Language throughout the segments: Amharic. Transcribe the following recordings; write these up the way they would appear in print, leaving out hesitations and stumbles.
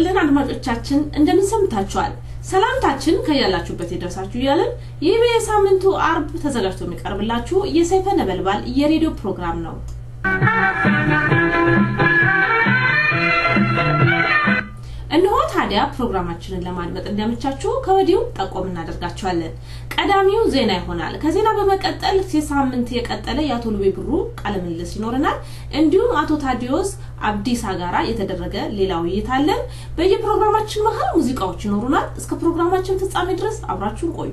ይስጥልን አድማጮቻችን እንደምን ሰምታችኋል ሰላምታችን ከያላችሁበት ይደርሳችሁ ይያለን ይህ በሳምንቱ አርብ ተዘጋጅቶ የሚቀርብላችሁ የሰይፈ ነበልባል የሬዲዮ ፕሮግራም ነው እነሆ ታዲያ ፕሮግራማችንን ለማድመጥ እንደምቻችሁ ከወዲሁ ጠቆም እናደርጋችኋለን ቀዳሚው ዜና ይሆናል ከዜና በመቀጠል የሳምንት የቀጠለ ያቶ ሉቤ ብሩ ቃለ ምልልስ ይኖርናል እንዲሁም አቶ ታዲዮስ አብዲስ አጋራ የተደረገ ሌላው ይታለን በየፕሮግራማችን መሃል ሙዚቃዎች ይኖሩናል እስከ ፕሮግራማችን ፍጻሜ ድረስ አብራችሁን ቆዩ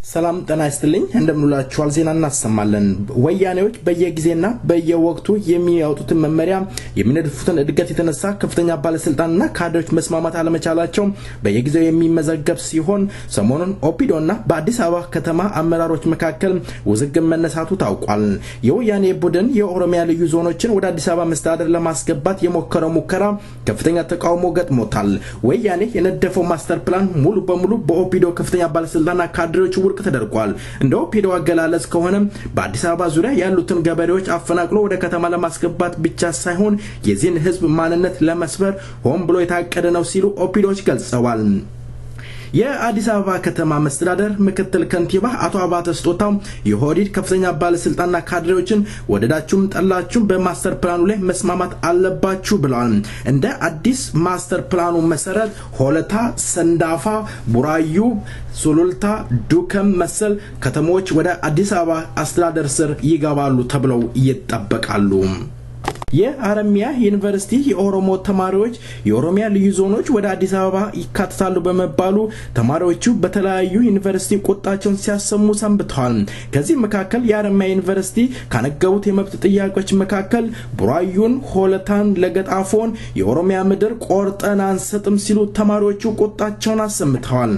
ሰላም ጤና ይስጥልኝ እንደምንላችኋል ዜና እናሰማለን ወያኔዎች በየጊዜና በየወቅቱ የሚያወጡት መመሪያ የሚነድፉትን እድገት የተነሳ ከፍተኛ ባለስልጣንና ካድሬዎች መስማማት አለመቻላቸው በየጊዜው የሚመዘገብ ሲሆን ሰሞኑን ኦፒዶና በአዲስ አበባ ከተማ አመራሮች መካከል ውዝግብ መነሳቱ ታውቋል የወያኔ ቡድን የኦሮሚያ ልዩ ዞኖችን ወደ አዲስ አበባ መስተዳድር ለማስገባት የሞከረው ሙከራ ከፍተኛ ተቃውሞ ገጥሞታል ወያኔ የነደፈው ማስተር ፕላን ሙሉ በሙሉ በኦፒዶ ከፍተኛ ባለስልጣንና ካድሬዎች ውርቅ ተደርጓል እንደው ፒዶ አገላለጽ ከሆነ በአዲስ አበባ ዙሪያ ያሉትን ገበሬዎች አፈናቅሎ ወደ ከተማ ለማስገባት ብቻ ሳይሆን የዚህን ህዝብ ማንነት ለመስበር ሆን ብሎ የታቀደ ነው ሲሉ ኦፒዶች ገልጸዋል የአዲስ አበባ ከተማ መስተዳደር ምክትል ከንቲባ አቶ አባተ ስጦታው የሆዲድ ከፍተኛ ባለስልጣንና ካድሬዎችን ወደዳችሁም ጠላችሁም በማስተር ፕላኑ ላይ መስማማት አለባችሁ ብለዋል እንደ አዲስ ማስተር ፕላኑ መሰረት ሆለታ ሰንዳፋ ቡራዩ ሱሉልታ ዱከም መሰል ከተሞች ወደ አዲስ አበባ አስተዳደር ስር ይገባሉ ተብለው ይጠበቃሉ የአረሚያ ዩኒቨርሲቲ የኦሮሞ ተማሪዎች የኦሮሚያ ልዩ ዞኖች ወደ አዲስ አበባ ይካተታሉ በመባሉ ተማሪዎቹ በተለያዩ ዩኒቨርሲቲ ቁጣቸውን ሲያሰሙ ሰንብተዋል ከዚህ መካከል የአረሚያ ዩኒቨርሲቲ ካነገቡት የመብት ጥያቄዎች መካከል ቡራዩን ሆለታን ለገጣፎን የኦሮሚያ ምድር ቆርጠን አንሰጥም ሲሉ ተማሪዎቹ ቁጣቸውን አሰምተዋል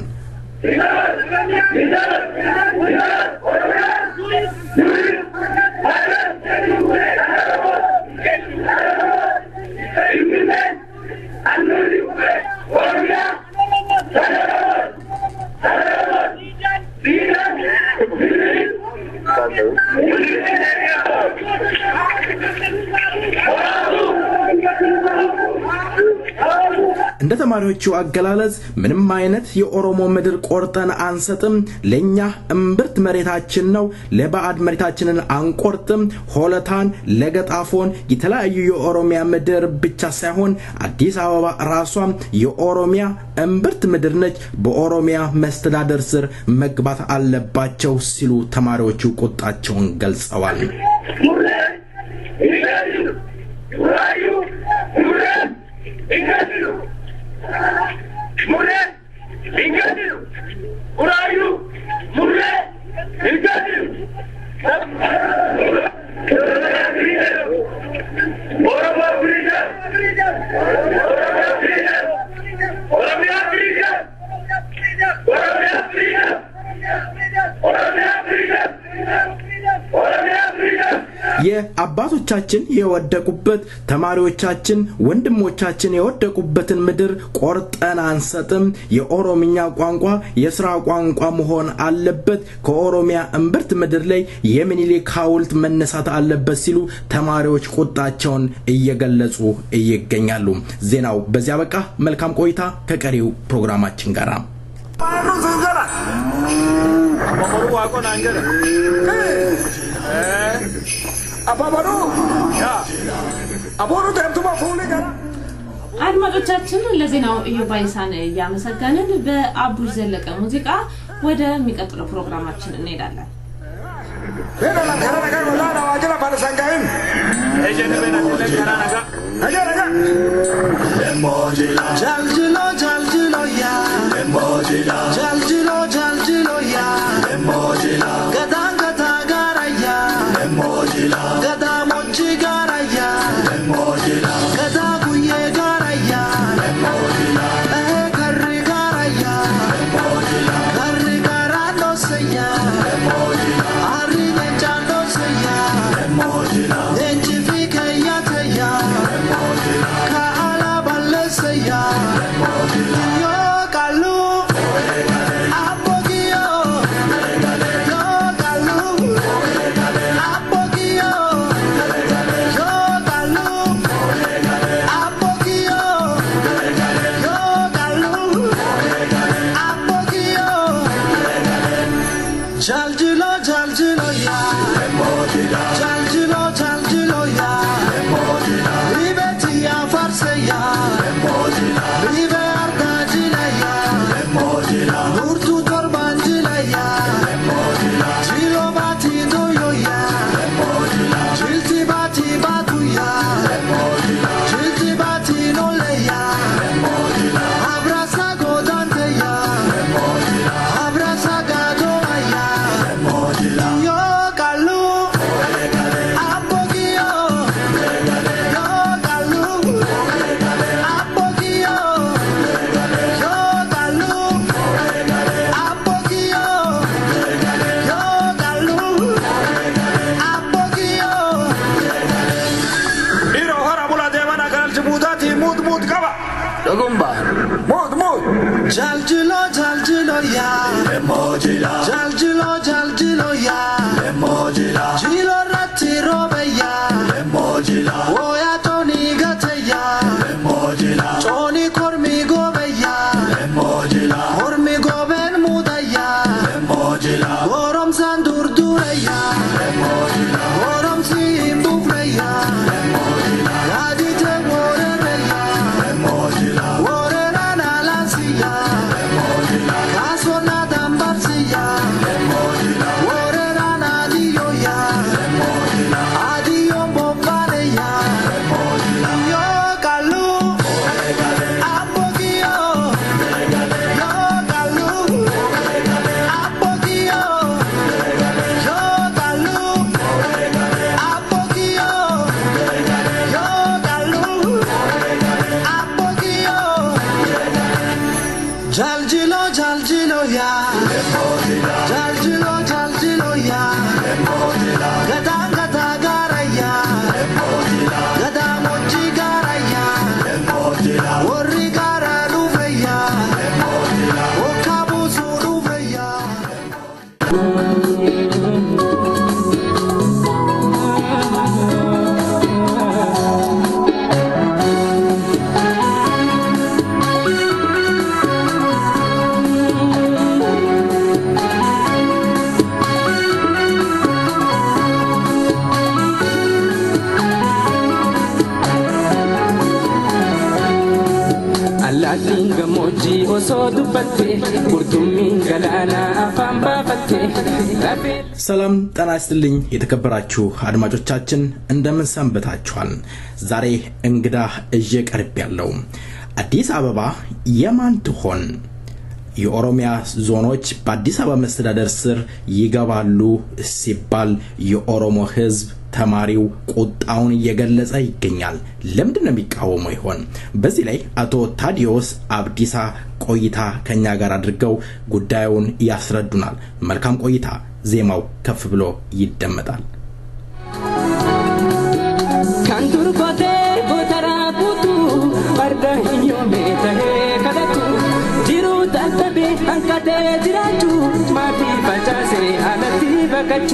እንደ ተማሪዎቹ አገላለጽ ምንም አይነት የኦሮሞ ምድር ቆርጠን አንሰጥም ለኛ እምብርት መሬታችን ነው ለባዕድ መሬታችንን አንቆርጥም ሆለታን ለገጣፎን የተለያዩ የኦሮሚያ ምድር ብቻ ሳይሆን አዲስ አበባ ራሷም የኦሮሚያ እምብርት ምድር ነች በኦሮሚያ መስተዳደር ስር መግባት አለባቸው ሲሉ ተማሪዎቹ ቁጣቸውን ገልጸዋል የአባቶቻችን የወደቁበት ተማሪዎቻችን ወንድሞቻችን የወደቁበትን ምድር ቆርጠን አንሰጥም የኦሮሚኛ ቋንቋ የሥራ ቋንቋ መሆን አለበት ከኦሮሚያ እምብርት ምድር ላይ የሚኒሊክ ሐውልት መነሳት አለበት ሲሉ ተማሪዎች ቁጣቸውን እየገለጹ ይገኛሉ ዜናው በዚያ በቃ መልካም ቆይታ ከቀሪው ፕሮግራማችን ጋር አባባሩ ያ አቦሩ ተምቱማ ፎሌ ጋራ አድማጮቻችን ለዜናው እየባይሳን ያመሰገንን በአቡሽ ዘለቀ ሙዚቃ ወደ የሚቀጥለው ፕሮግራማችን እንሄዳለን ቤና ለከራናጋ ወላና ዋጀላ ባለሳንጋይን እጀነ ቤና ለከራናጋ አጃራጋ ለሞጂላ ጃልጅሎ ያ ለሞጂላ ጃልጅሎ ያ ለሞጂላ ገዳን ጋራያ ለሞጂላ ገዳ ሞጂ ጋራያ ለሞጂላ ገዳ ጉዬ ጋራያ ለሞጂላ ከሪ ጋራያ ለሞጂላ ከሪ ጋራሎ ሰያ ለሞጂላ አሪ ነጫሎ ሰያ ለሞጂላ እንጂ ከያተያ ለሞጂላ ካላ ባለሰያ ለሞጂላ ዮ ቃሉ አቦጊዮ ዮ Nurtu torbanjilaya Jilo bati doyoya Jilti bati batuya Jilti bati noleya Abrasa godanteya Abrasa gadoaya Yo kalu Apogio Yo kalu Apogio Yo kalu Apogio Yo kalu Apogio Iro hara bula devana kanal jibutati mut kaba Dogumba mut Jaljilo ya Emojila Jaljilo ya Emojila Jilo ratti robe ya Emojila Oya toni gate ya Emojila Toni kormi gobe ya Emojila Kormi goben muda ya Emojila Gorom sandur dure ya Emojila Gorom simbufre ya Emojila Radite wore ya Emojila Wore rana lansiya Emojila Kasona dambarsiya Emojila Wore rana diyo ya Emojila Adiyo bombane ya Emojila Yo kalu Apogio Yo kalu Apogio Yo kalu Apogio Yo kalu Apogio Jaljilo ya Jaljilo ya Gata gara ya Gata mochi gara ya Worri gara rufe ya Okabusu rufe ya Alatin gamoji oso dubatte kurtumin galana afan bafatte ሰላም ጤና ይስጥልኝ የተከበራችሁ አድማጮቻችን እንደምን ሰንበታችኋል ዛሬ እንግዳ እየቀርብ ያለው አዲስ አበባ የማን ትሆን የኦሮሚያ ዞኖች በአዲስ አበባ መስተዳደር ስር ይገባሉ ሲባል የኦሮሞ ህዝብ ተማሪው ቁጣውን እየገለጸ ይገኛል ለምንድነው የሚቃወመው ይሆን በዚህ ላይ አቶ ታዲዮስ አብዲሳ ቆይታ ከኛ ጋር አድርገው ጉዳዩን ያስረዱናል መልካም ቆይታ ዜማው ከፍ ብሎ ይደመጣል ካንቱርኮቴ ጎተራቁቱ ባርዳህኞ ሜተሄ ከደቱ ጅሩ ታንተቤ አንቀቴ ጅራቹ ማቲ ፈጫሴ አለቲ በቀቹ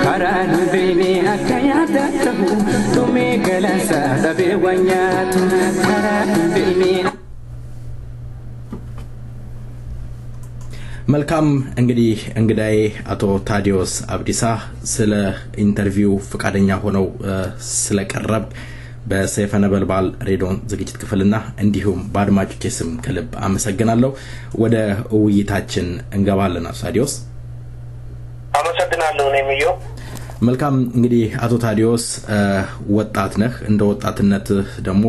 ካራኑ ቤኔ አካያዳተሁ ቱሜ ገለንሳ ደቤ ወኛቱ ካራኑ ቤኔ መልካም እንግዲህ እንግዳዬ አቶ ታዲዮስ አብዲሳ ስለ ኢንተርቪው ፍቃደኛ ሆነው ስለቀረብ በሰይፈ ነበልባል ሬዲዮ ዝግጅት ክፍልና እንዲሁም በአድማጮቼ ስም ከልብ አመሰግናለሁ ወደ ውይይታችን እንገባለን አቶ ታዲዮስ አመሰግናለሁ ነሚዮ መልካም እንግዲህ አቶ ታዲዮስ ወጣት ነህ እንደ ወጣትነት ደግሞ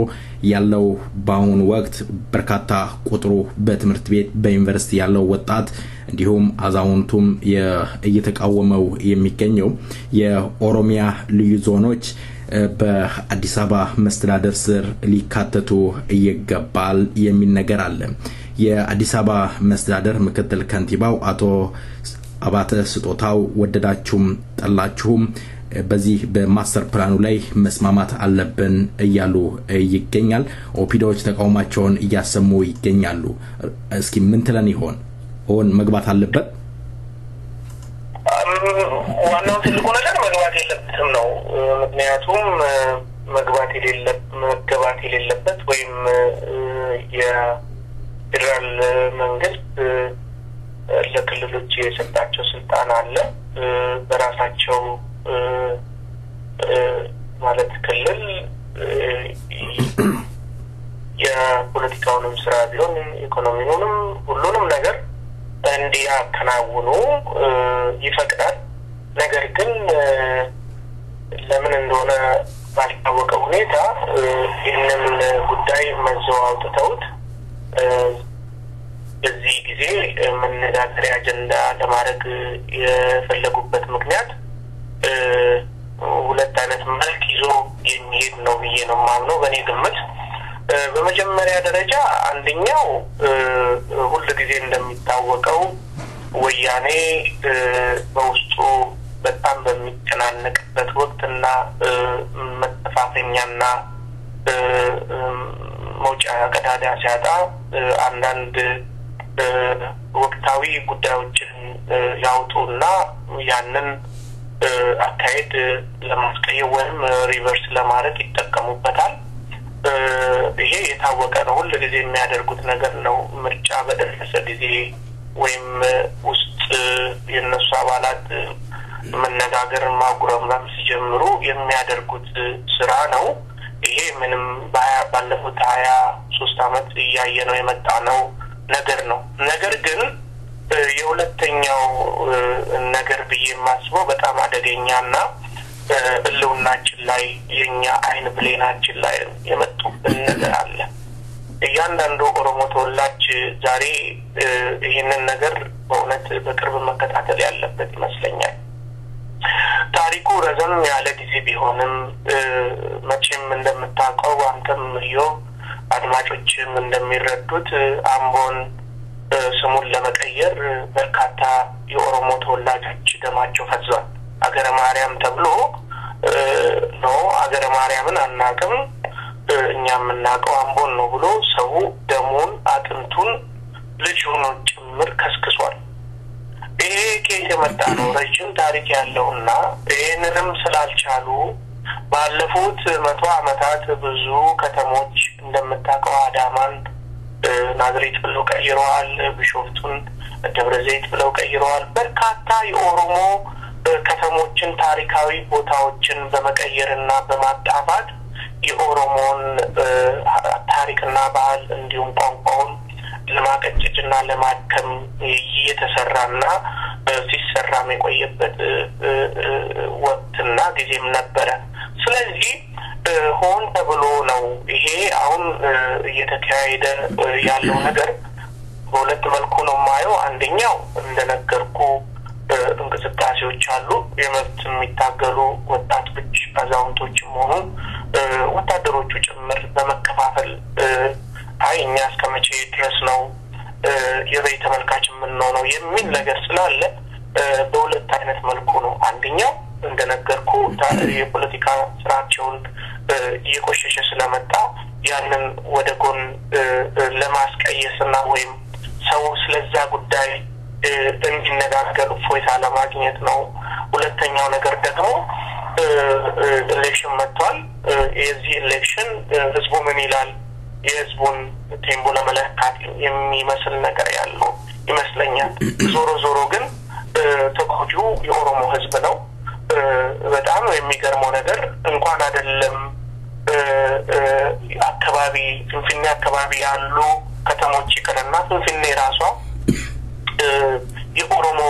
ያለው ባሁን ወቅት በርካታ ቁጥሩ በትምህርት ቤት በዩኒቨርሲቲ ያለው ወጣት እንዲሁም አዛውንቱም እየተቃወመው የሚገኘው የኦሮሚያ ልዩ ዞኖች በአዲስ አበባ መስተዳደር ስር ሊካተቱ ይገባል የሚል ነገር አለ የአዲስ አበባ መስተዳደር ምክትል ከንቲባው አቶ አባተ ስጦታው ወደዳችሁም ጠላችሁም በዚህ በማስተር ፕላኑ ላይ መስማማት አለብን እያሉ ይገኛል ኦፒዶች ተቃውማቸውን እያሰሙ ይገኛሉ እስኪ ምን ትለን ይሆን ሆን መግባት አለበት ዋናው ትልቁ ነገር መግባት የለበትም ነው ምክንያቱም መግባት የሌለበት ወይም የፌደራል መንግስት ለክልሎች የሰጣቸው ስልጣን አለ በራሳቸው ማለት ክልል የፖለቲካውንም ስራ ቢሆን ኢኮኖሚውንም ሁሉንም ነገር እንዲያከናውኑ ይፈቅዳል። ነገር ግን ለምን እንደሆነ ባልታወቀ ሁኔታ ይህንን ጉዳይ መዘዋወርተውት በዚህ ጊዜ መነጋገሪያ አጀንዳ ለማድረግ የፈለጉበት ምክንያት ሁለት አይነት መልክ ይዞ የሚሄድ ነው ብዬ ነው የማምነው በእኔ ግምት። በመጀመሪያ ደረጃ አንደኛው ሁሉ ጊዜ እንደሚታወቀው ወያኔ በውስጡ በጣም በሚጨናነቅበት ወቅትና መተፋፈኛና መውጫ ቀዳዳ ሲያጣ አንዳንድ ወቅታዊ ጉዳዮችን ያውጡና ያንን አካሄድ ለማስቀየር ወይም ሪቨርስ ለማድረግ ይጠቀሙበታል። ይሄ የታወቀ ነው። ሁሉ ጊዜ የሚያደርጉት ነገር ነው። ምርጫ በደረሰ ጊዜ ወይም ውስጥ የነሱ አባላት መነጋገር ማጉረምረም ሲጀምሩ የሚያደርጉት ስራ ነው። ይሄ ምንም ባለፉት 23 አመት እያየነው የመጣ ነው ነገር ነው። ነገር ግን የሁለተኛው ነገር ብዬ ማስበው በጣም አደገኛና በልውናችን ላይ የኛ አይን ብሌናችን ላይ የመጡብን ነገር አለ። እያንዳንዱ ኦሮሞ ተወላጅ ዛሬ ይሄንን ነገር በእውነት በቅርብ መከታተል ያለበት ይመስለኛል። ታሪኩ ረዘም ያለ ጊዜ ቢሆንም መቼም እንደምታውቀው አንተም አድማጮችም እንደሚረዱት አምቦን ስሙን ለመቀየር በርካታ የኦሮሞ ተወላጆች ደማቸው ፈሷል። አገረ ማርያም ተብሎ ነው አገረ ማርያምን አናውቅም እኛም እናውቀው አምቦን ነው ብሎ ሰው ደሙን አጥንቱን ልጁን ጭምር ከስክሷል። ይሄ ከየት የመጣ ነው? ረጅም ታሪክ ያለውና ይሄንንም ስላልቻሉ ባለፉት 100 አመታት ብዙ ከተሞች እንደምታውቀው አዳማን ናዝሬት ብለው ቀይረዋል፣ ቢሾፍቱን ደብረዘይት ብለው ቀይረዋል። በርካታ የኦሮሞ ከተሞችን ታሪካዊ ቦታዎችን በመቀየርና በማጣፋት የኦሮሞን ታሪክና ባህል እንዲሁም ቋንቋውን ለማቀጨጭና ለማከም እየተሰራና ሲሰራም የቆየበት ወቅትና ጊዜም ነበረ። ስለዚህ ሆን ተብሎ ነው ይሄ አሁን እየተካሄደ ያለው ነገር በሁለት መልኩ ነው ማየው። አንደኛው እንደነገርኩ እንቅስቃሴዎች አሉ። የመብት የሚታገሉ ወጣቶች አዛውንቶችም ሆኑ ወታደሮቹ ጭምር በመከፋፈል አይ እኛ እስከመቼ ድረስ ነው የበይ ተመልካች የምንሆነው የሚል ነገር ስላለ በሁለት አይነት መልኩ ነው። አንደኛው እንደነገርኩ የፖለቲካ ስራቸውን እየቆሸሸ ስለመጣ ያንን ወደ ጎን ለማስቀየስና ወይም ሰው ስለዛ ጉዳይ እንዲነጋገር ፎይታ ለማግኘት ነው። ሁለተኛው ነገር ደግሞ ኤሌክሽን መጥቷል። የዚህ ኤሌክሽን ህዝቡ ምን ይላል የህዝቡን ቴምቦ ለመለካት የሚመስል ነገር ያለው ይመስለኛል። ዞሮ ግን ተቆጪው የኦሮሞ ህዝብ ነው። በጣም የሚገርመው ነገር እንኳን አይደለም አካባቢ ፍንፍኔ አካባቢ ያሉ ከተሞች ይቀርና ፍንፍኔ ራሷ የኦሮሞ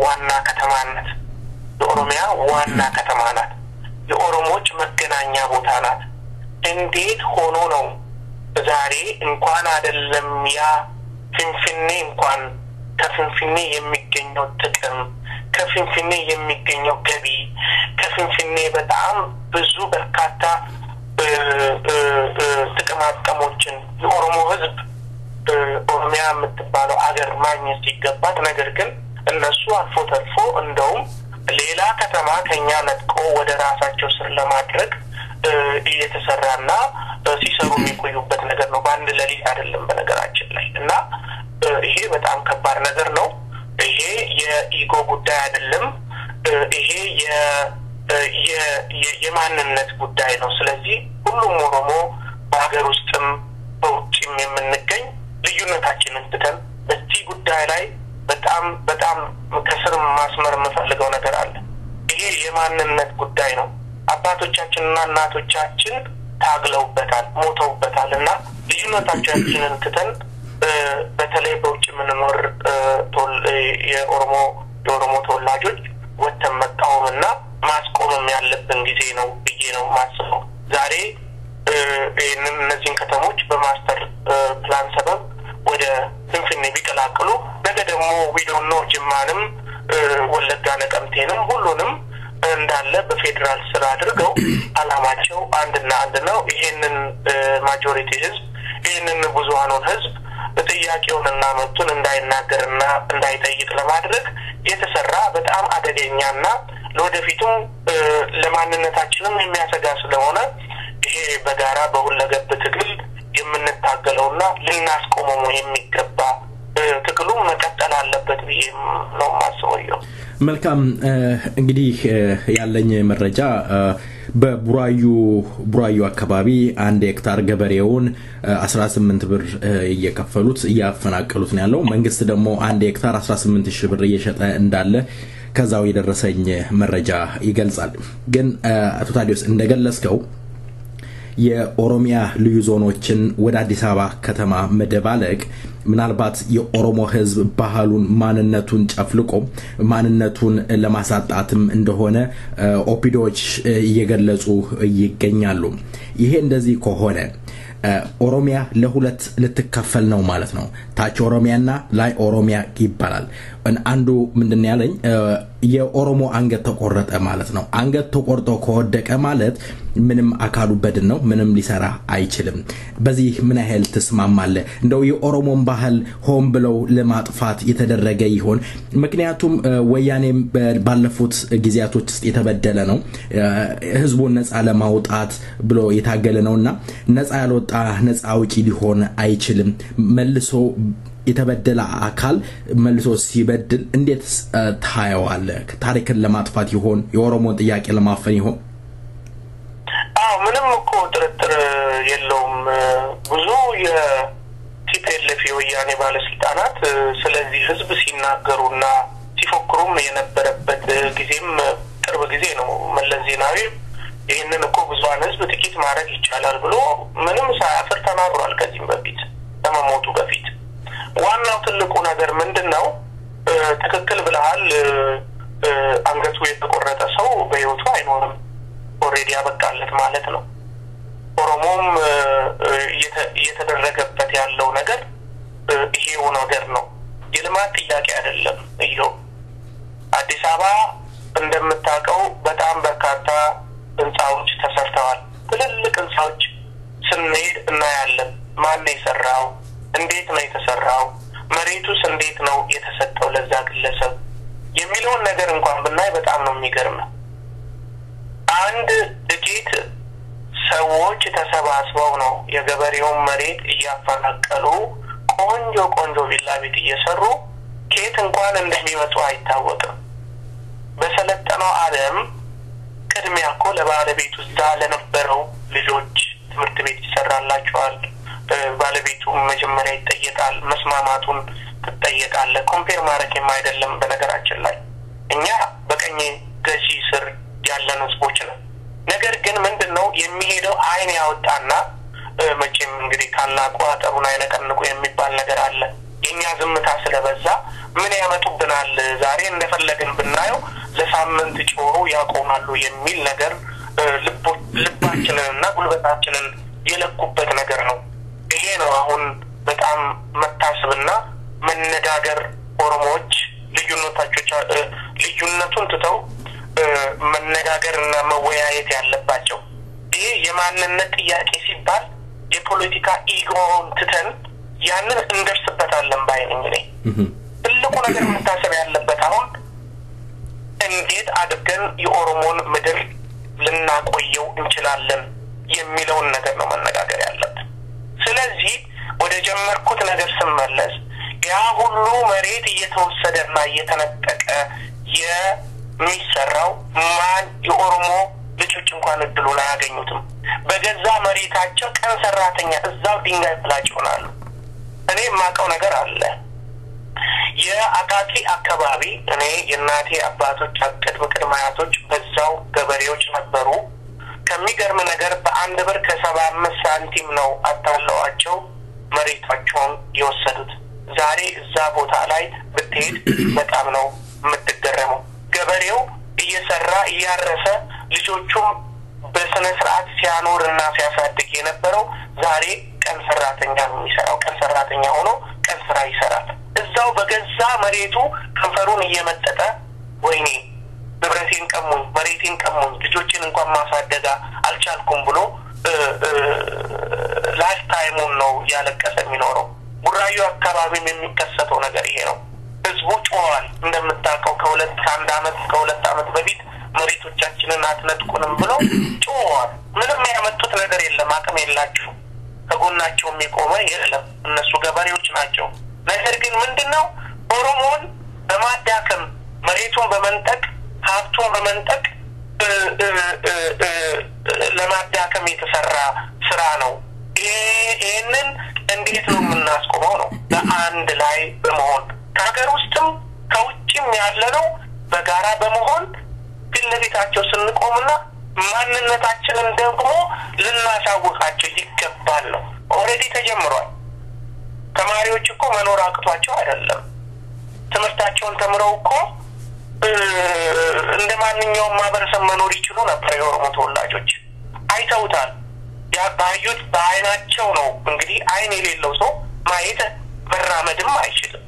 ዋና ከተማ ናት። የኦሮሚያ ዋና ከተማ ናት። የኦሮሞች መገናኛ ቦታ ናት። እንዴት ሆኖ ነው ዛሬ እንኳን አይደለም ያ ፍንፍኔ እንኳን ከፍንፍኔ የሚገኘው ጥቅም ከፍንፍኔ የሚገኘው ገቢ ከፍንፍኔ በጣም ብዙ በርካታ ጥቅማጥቅሞችን የኦሮሞ ህዝብ ኦሮሚያ የምትባለው አገር ማግኘት ሲገባት ነገር ግን እነሱ አልፎ ተርፎ እንደውም ሌላ ከተማ ከኛ ነጥቆ ወደ ራሳቸው ስር ለማድረግ እየተሰራና ሲሰሩ የሚቆዩበት ነገር ነው። በአንድ ሌሊት አይደለም በነገራችን ላይ እና ይሄ በጣም ከባድ ነገር ነው። ይሄ የኢጎ ጉዳይ አይደለም። ይሄ የማንነት ጉዳይ ነው። ስለዚህ ሁሉም ኦሮሞ በሀገር ውስጥም በውጭም የምንገኝ ልዩነታችንን ትተን በዚህ ጉዳይ ላይ በጣም ከስር ማስመር የምፈልገው ነገር አለ። ይሄ የማንነት ጉዳይ ነው። አባቶቻችንና እናቶቻችን ታግለውበታል፣ ሞተውበታልና ልዩነታችንን ትተን በተለይ በውጭ የምንኖር የኦሮሞ ተወላጆች ወጥተን መቃወምና ማስቆምም ያለብን ጊዜ ነው ብዬ ነው ማስበው። ዛሬ እነዚህን ከተሞች በማስተር ፕላን ሰበብ ወደ ፍንፍኔ ቢቀላቅሉ ነገ ደግሞ ዊዶኖ ጅማንም ወለጋ ነቀምቴንም ሁሉንም እንዳለ በፌደራል ስራ አድርገው አላማቸው አንድና አንድ ነው። ይሄንን ማጆሪቲ ህዝብ ይሄንን ብዙሃኑን ህዝብ ጥያቄውንና መብቱን እንዳይናገርና እንዳይጠይቅ ለማድረግ የተሰራ በጣም አደገኛና ለወደፊቱም ለማንነታችንም የሚያሰጋ ስለሆነ ይሄ በጋራ በሁለገብ ትግል የምንታገለውና ልናስቆመው የሚገባ ትግሉ መቀጠል አለበት ብዬ ነው ማስበው። መልካም እንግዲህ ያለኝ መረጃ በቡራዩ አካባቢ 1 ሄክታር ገበሬውን 18 ብር እየከፈሉት እያፈናቀሉት ነው ያለው። መንግስት ደግሞ 1 ሄክታር 18000 ብር እየሸጠ እንዳለ ከዛው የደረሰኝ መረጃ ይገልጻል። ግን አቶ ታዲዮስ እንደገለጽከው የኦሮሚያ ልዩ ዞኖችን ወደ አዲስ አበባ ከተማ መደባለቅ ምናልባት የኦሮሞ ህዝብ ባህሉን ማንነቱን ጨፍልቆ ማንነቱን ለማሳጣትም እንደሆነ ኦፒዶች እየገለጹ ይገኛሉ። ይሄ እንደዚህ ከሆነ ኦሮሚያ ለሁለት ልትከፈል ነው ማለት ነው። ታች ኦሮሚያና ላይ ኦሮሚያ ይባላል። አንዱ ምንድን ያለኝ የኦሮሞ አንገት ተቆረጠ ማለት ነው። አንገት ተቆርጦ ከወደቀ ማለት ምንም አካሉ በድን ነው፣ ምንም ሊሰራ አይችልም። በዚህ ምን ያህል ተስማማለህ? እንደው የኦሮሞን ባህል ሆን ብለው ለማጥፋት የተደረገ ይሆን? ምክንያቱም ወያኔም ባለፉት ጊዜያቶች ውስጥ የተበደለ ነው፣ ህዝቡን ነፃ ለማውጣት ብሎ የታገለ ነውና ነፃ ያልወጣ ነፃ አውጪ ሊሆን አይችልም። መልሶ የተበደለ አካል መልሶ ሲበድል እንዴት ታየዋለህ? ታሪክን ለማጥፋት ይሆን? የኦሮሞን ጥያቄ ለማፈን ይሆን? ምንም እኮ ጥርጥር የለውም። ብዙ የቲፒኤልኤፍ የወያኔ ባለስልጣናት ስለዚህ ህዝብ ሲናገሩና ሲፎክሩም የነበረበት ጊዜም ቅርብ ጊዜ ነው። መለስ ዜናዊ ይህንን እኮ ብዙሃን ህዝብ ጥቂት ማድረግ ይቻላል ብሎ ምንም ሳያፍር ተናግሯል ከዚህም በፊት ከመሞቱ በፊት። ዋናው ትልቁ ነገር ምንድነው? ትክክል ብለሃል። አንገቱ የተቆረጠ ሰው በህይወቱ አይኖርም፣ ኦሬዲ ያበቃለት ማለት ነው። ኦሮሞም እየተደረገበት ያለው ነገር ይሄው ነገር ነው። የልማት ጥያቄ አይደለም። ይሄው አዲስ አበባ እንደምታውቀው በጣም በርካታ ህንጻዎች ተሰርተዋል። ትልልቅ ህንጻዎች ስንሄድ እናያለን። ማን ነው የሰራው? እንዴት ነው የተሰራው? መሬቱስ እንዴት ነው የተሰጠው ለዛ ግለሰብ የሚለውን ነገር እንኳን ብናይ በጣም ነው የሚገርመው። አንድ ጥቂት ሰዎች ተሰባስበው ነው የገበሬውን መሬት እያፈናቀሉ ቆንጆ ቪላ ቤት እየሰሩ ከየት እንኳን እንደሚመጡ አይታወቅም። በሰለጠነው ዓለም ቅድሚያ እኮ ለባለቤቱ እዛ ለነበረው ልጆች ትምህርት ቤት ይሰራላቸዋል። ባለቤቱ መጀመሪያ ይጠየቃል፣ መስማማቱን ትጠየቃለ። ኮምፔር ማድረግ የማይደለም። በነገራችን ላይ እኛ በቀኝ ገዢ ስር ያለን ህዝቦች ነው። ነገር ግን ምንድነው የሚሄደው አይን ያወጣና መቼም እንግዲህ ካላቁ አጠሩን አይነቀንቁ የሚባል ነገር አለ። የኛ ዝምታ ስለበዛ ምን ያመጡብናል? ዛሬ እንደፈለግን ብናየው ለሳምንት ጮሩ ያቆማሉ የሚል ነገር ልባችንንና ጉልበታችንን የለኩበት ነገር ነው። ይሄ ነው አሁን በጣም መታሰብና መነጋገር ኦሮሞዎች ልዩነቱን ትተው መነጋገርና መወያየት ያለባቸው። ይሄ የማንነት ጥያቄ ሲባል የፖለቲካ ኢጎን ትተን ያንን እንደርስበታለን ባይነኝ ነኝ። ትልቁ ነገር መታሰብ ያለበት አሁን እንዴት አድርገን የኦሮሞን ምድር ልናቆየው እንችላለን የሚለውን ነገር ነው መነጋገር ያለበት። ስለዚህ ወደ ጀመርኩት ነገር ስመለስ ያ ሁሉ መሬት እየተወሰደና እየተነጠቀ የሚሰራው ማን የኦሮሞ ልጆች እንኳን እድሉን አያገኙትም። በገዛ መሬታቸው ቀን ሰራተኛ እዛው ድንጋይ ፍላጭ ይሆናሉ። እኔ የማውቀው ነገር አለ። የአቃቂ አካባቢ እኔ የእናቴ አባቶች ቅድመ አያቶች በዛው ገበሬዎች ነበሩ። ከሚገርም ነገር በ1 ብር ከ75 ሳንቲም ነው አታለዋቸው መሬታቸውን የወሰዱት። ዛሬ እዛ ቦታ ላይ ስትሄድ በጣም ነው የምትገረመው። ገበሬው እየሰራ እያረሰ ልጆቹም በስነ ስርዓት ሲያኖርና ሲያሳድግ የነበረው ዛሬ ቀን ሰራተኛ ነው የሚሰራው። ቀን ሰራተኛ ሆኖ ቀን ስራ ይሰራል። እዛው በገዛ መሬቱ ከንፈሩን እየመጠጠ ወይኔ ንብረቴን ቀሙኝ፣ መሬቴን ቀሙኝ፣ ልጆችን እንኳን ማሳደጋ አልቻልኩም ብሎ ላይፍ ታይሙን ነው ያለቀሰ የሚኖረው። ቡራዩ አካባቢም የሚከሰተው ነገር ይሄ ነው። ህዝቡ ጮኋል። እንደምታውቀው ከሁለት ዓመት በፊት መሬቶቻችንን አትነጥቁንም ብሎ ጮኋል። ምንም ያመጡት ነገር የለም። አቅም የላቸው፣ ከጎናቸው የቆመ የለም። እነሱ ገበሬዎች ናቸው። ነገር ግን ምንድነው ኦሮሞን በማዳከም መሬቱን በመንጠቅ ሀብቱን በመንጠቅ ለማዳከም የተሰራ ስራ ነው። ይሄንን እንዴት ነው የምናስቆመው ነው? በአንድ ላይ በመሆን ከሀገር ውስጥም ከውጭም ያለነው በጋራ በመሆን ፊት ለፊታቸው ስንቆምና ማንነታችንን ደግሞ ልናሳውቃቸው ይገባል ነው። ኦልሬዲ ተጀምሯል። ተማሪዎች እኮ መኖር አቅቷቸው አይደለም። ትምህርታቸውን ተምረው እኮ እንደማንኛውም ማህበረሰብ መኖር ይችሉ ነበር። የኦሮሞ ተወላጆች አይተውታል። ያባዩት በአይናቸው ነው። እንግዲህ አይን የሌለው ሰው ማየት መራመድም አይችልም።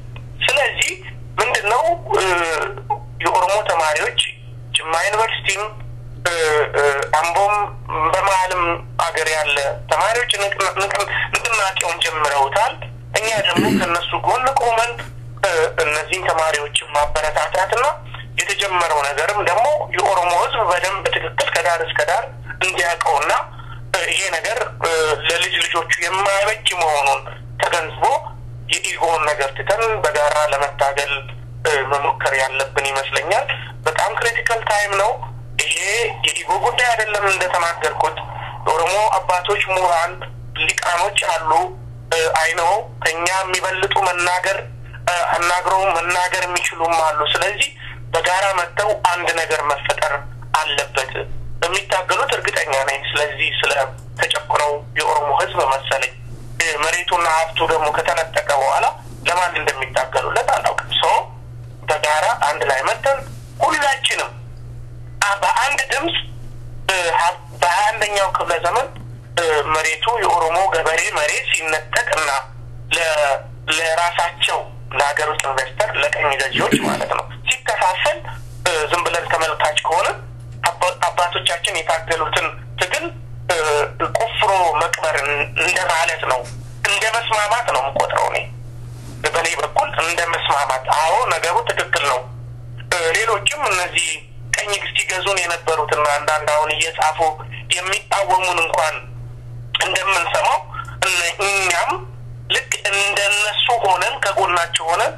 ስለዚህ ምንድነው የኦሮሞ ተማሪዎች ጅማ ዩኒቨርሲቲም አምቦም በመሀልም አገር ያለ ተማሪዎች ንቅናቄውን ጀምረውታል። እኛ ደግሞ ከነሱ ጎን ቆመን እነዚህን ተማሪዎችን ማበረታታትና የተጀመረው ነገርም ደግሞ የኦሮሞ ህዝብ በደንብ በትክክል ከዳር እስከ ዳር እንዲያውቀውና ይሄ ነገር ለልጅ ልጆቹ የማይበጅ መሆኑን ተገንዝቦ የኢጎን ነገር ትተን በጋራ ለመታገል መሞከር ያለብን ይመስለኛል። በጣም ክሪቲካል ታይም ነው ይሄ። የኢጎ ጉዳይ አይደለም። እንደተናገርኩት ኦሮሞ አባቶች ምሁራን ሊቃኖች አሉ። አይነው ከኛ የሚበልጡ አናግረው መናገር የሚችሉም አሉ። ስለዚህ በጋራ መተው አንድ ነገር መፈጠር አለበት። የሚታገሉት እርግጠኛ ነኝ ስለዚህ ስለ ተጨቆነው የኦሮሞ ህዝብ መሰለኝ። መሬቱና ሀብቱ ደግሞ ከተነጠቀ በኋላ ለማን እንደሚታገሉለት አላውቅም። ሰው በጋራ አንድ ላይ መተን ሁላችንም በአንድ ድምጽ በአንደኛው ክፍለ ዘመን መሬቱ የኦሮሞ ገበሬ መሬት ሲነጠቅና ለራሳቸው ለሀገር ውስጥ ኢንቨስተር ለቀኝ ገዢዎች ማለት ነው ሲከፋፈል ዝም ብለን ተመልካች ከሆነ አባቶቻችን የታገሉትን ትግል ቆፍሮ መቅበር እንደማለት ነው። እንደ መስማማት ነው የምቆጥረው እኔ በኔ በኩል እንደ መስማማት። አዎ ነገሩ ትክክል ነው። ሌሎችም እነዚህ ቀኝ ሲገዙን የነበሩትና አንዳንድ አሁን እየጻፉ የሚጣወሙን እንኳን እንደምንሰማው እኛም ልክ እንደነሱ ሆነን ከጎናቸው ሆነን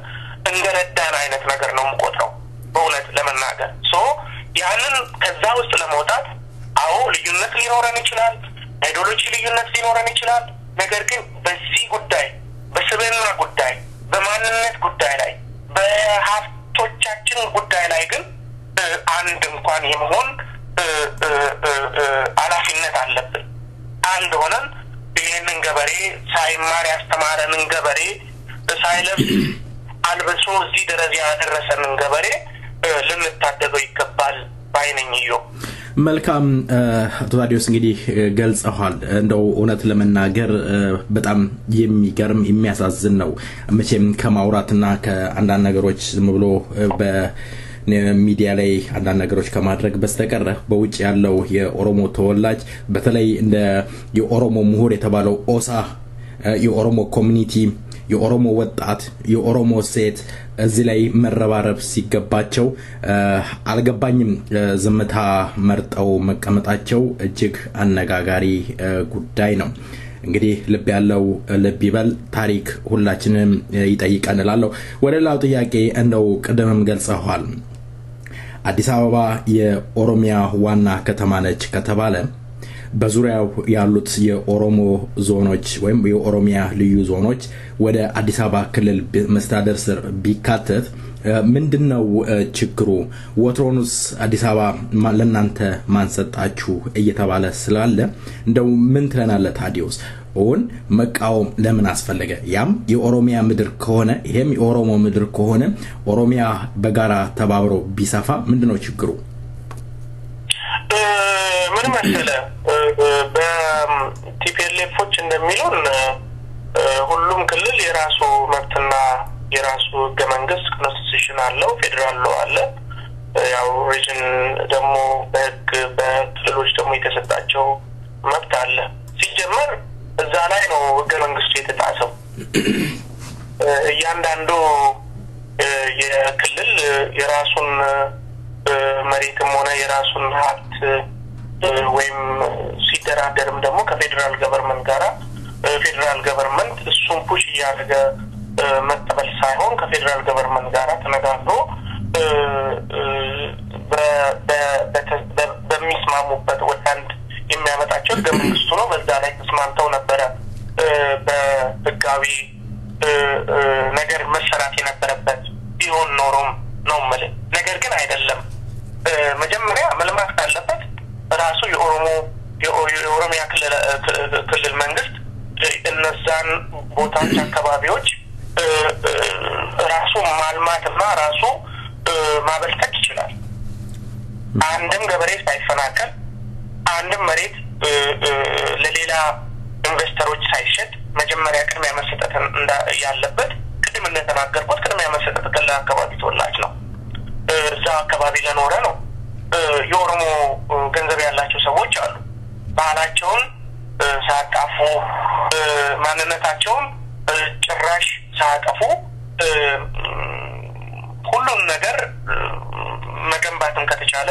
እንደረዳን አይነት ነገር ነው የምቆጥረው በእውነት ለመናገር። ያንን ከዛ ውስጥ ለመውጣት አዎ ልዩነት ሊኖረን ይችላል፣ አይዲዮሎጂ ልዩነት ሊኖረን ይችላል። ነገር ግን በዚህ ጉዳይ በስብዕና ጉዳይ፣ በማንነት ጉዳይ ላይ፣ በሀብቶቻችን ጉዳይ ላይ ግን አንድ እንኳን የመሆን ኃላፊነት አለብን። አንድ ሆነን ይሄንን ገበሬ ሳይማር ያስተማረንን ገበሬ ሳይለብስ አልብሶ እዚህ ደረጃ ያደረሰንን ገበሬ ልንታደገው ይገባል ባይነኝዮ። መልካም አቶ ታዲዮስ እንግዲህ ገልጸዋል። እንደው እውነት ለመናገር በጣም የሚገርም የሚያሳዝን ነው። መቼም ከማውራትና ከአንዳንድ ነገሮች ዝም ብሎ በሚዲያ ላይ አንዳንድ ነገሮች ከማድረግ በስተቀር በውጭ ያለው የኦሮሞ ተወላጅ በተለይ እንደ የኦሮሞ ምሁር የተባለው ኦሳ የኦሮሞ ኮሚኒቲ የኦሮሞ ወጣት የኦሮሞ ሴት እዚህ ላይ መረባረብ ሲገባቸው አልገባኝም ዝምታ መርጠው መቀመጣቸው እጅግ አነጋጋሪ ጉዳይ ነው። እንግዲህ ልብ ያለው ልብ ይበል፣ ታሪክ ሁላችንም ይጠይቀን እላለሁ። ወለላው ጥያቄ እንደው ቀደምም ገልጸዋል። አዲስ አበባ የኦሮሚያ ዋና ከተማ ነች ከተባለ በዙሪያው ያሉት የኦሮሞ ዞኖች ወይም የኦሮሚያ ልዩ ዞኖች ወደ አዲስ አበባ ክልል መስተዳድር ስር ቢካተት ምንድነው ችግሩ? ወትሮንስ አዲስ አበባ ለናንተ ማን ሰጣችሁ እየተባለ ስላለ እንደው ምን ትለናለህ ታዲዮስ? ኦን መቃወም ለምን አስፈለገ ያም የኦሮሚያ ምድር ከሆነ ይሄም የኦሮሞ ምድር ከሆነ ኦሮሚያ በጋራ ተባብሮ ቢሰፋ ምንድነው ችግሩ ምን መሰለ በቲፒኤልኤፎች እንደሚሉን ሁሉም ክልል የራሱ መብትና የራሱ ህገ መንግስት ኮንስቲቱሽን አለው ፌደራል ሎ አለ ያው ሪጅን ደግሞ በህግ በክልሎች ደግሞ የተሰጣቸው መብት አለ ሲጀመር እዛ ላይ ነው ህገ መንግስቱ የተጣሰው እያንዳንዱ የክልል የራሱን መሬትም ሆነ የራሱን ሀብት ወይም ሲደራደርም ደግሞ ከፌደራል ገቨርንመንት ጋራ ፌደራል ገቨርንመንት እሱን ፑሽ ያደረገ መቀበል ሳይሆን ከፌደራል ገቨርንመንት ጋራ ተነጋግሮ በሚስማሙበት ወጣንድ የሚያመጣቸው ህገ መንግስቱ ነው በዛ ላይ ተስማምተው ነበር በህጋዊ ነገር መሰራት የነበረበት ቢሆን ኖሮም ነው ማለት ነገር ግን አይደለም መጀመሪያ መልማት ካለበት ራሱ የኦሮሚያ ክልል መንግስት እነዛን ቦታዎች አካባቢዎች ራሱ ማልማትና ራሱ ማበልጸግ ይችላል አንድም ገበሬ ሳይፈናቀል አንድም መሬት ለሌላ ኢንቨስተሮች ሳይሸጥ መጀመሪያ ቅድሚያ መሰጠት ያለበት ቅድም እንደተናገርኩት ቅድሚያ መሰጠት ለአካባቢ ተወላጅ ነው እዛ አካባቢ ለኖረ ነው የኦሮሞ ገንዘብ ያላቸው ሰዎች አሉ ባህላቸውን ሳያጣፉ ማንነታቸውን ጭራሽ ሳያጠፉ ሁሉም ነገር መገንባትም ከተቻለ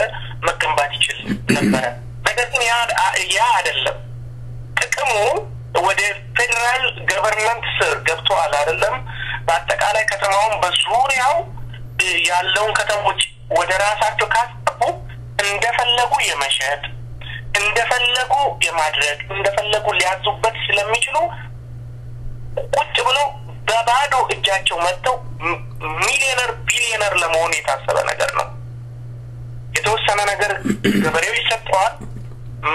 መገንባት ይችል ነበር ነገር ግን ያ አይደለም ጥቅሙ ወደ ፌደራል ገቨርንመንት ስር ገብቷል አይደለም በአጠቃላይ ከተማውን በዙሪያው ያለውን ከተሞች ወደ ራሳቸው ካስጠፉ እንደፈለጉ የመሸጥ እንደፈለጉ የማድረግ እንደፈለጉ ሊያዙበት ስለሚችሉ ቁጭ ብሎ በባዶ እጃቸው መጥተው ሚሊዮነር ቢሊዮነር ለመሆን የታሰበ ነገር ነው የተወሰነ ነገር ገበሬው ይሰጣል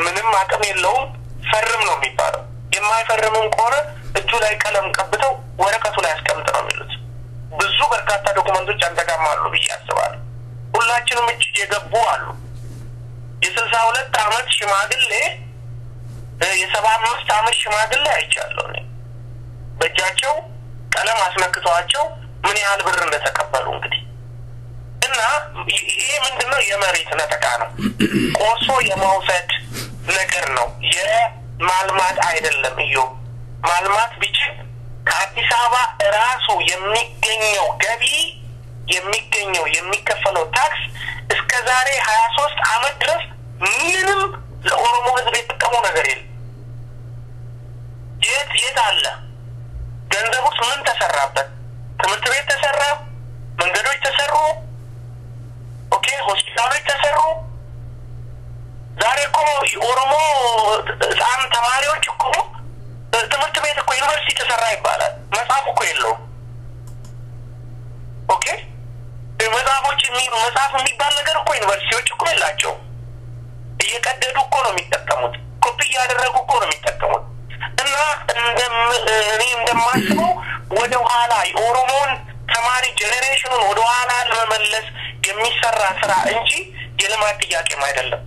ምንም አቅም የለውም ፈርም ነው የሚባለው የማይፈርምም ከሆነ እጁ ላይ ቀለም ቀብተው ወረቀቱ ላይ አስቀምጥ ነው የሚሉት ብዙ በርካታ ዶክመንቶች አንተጋማሉ በያስባል ሁላችንም እጅ የገቡ አሉ የ62 አመት ሽማግሌ የ75 አመት ሽማግሌ አይቻለሁ በእጃቸው ቀለም አስነክቷቸው ምን ያህል ብር እንደተቀበሉ እንግዲህ እና ይሄ ምንድነው የመሬት ነጠቃ ነው ቆርሶ የማውሰድ ነገር ነው የማልማት አይደለም እዩ ማልማት ቢችል ከአዲስ አበባ ራሱ የሚገኘው ገቢ የሚከፈለው ታክስ እስከ ዛሬ 23 አመት ድረስ ምንም ለኦሮሞ ህዝብ የተጠቀመው ነገር የለም የት አለ ገንዘቡስ ምን ተሰራበት ትምህርት ቤት ተሰራ መንገዶች ተሰሩ ኦኬ ሆስፒታሎች ተሰሩ ዛሬ እኮ ኦሮሞ ህፃን ተማሪዎች እኮ ትምህርት ቤት እኮ ዩኒቨርሲቲ ተሰራ ይባላል መጽሐፍ እኮ የለውም ኦኬ መጽሐፍ የሚባል ነገር እኮ ዩኒቨርሲቲዎች እኮ የላቸው እየቀደዱ እኮ ነው የሚጠቀሙት ኮፒ ያደረጉ እኮ ነው የሚጠቀሙት እና እኔ እንደማስበው ወደ ኋላ የኦሮሞን ተማሪ ጄኔሬሽኑን ወደ ኋላ ለመመለስ የሚሰራ ስራ እንጂ የልማት ጥያቄም አይደለም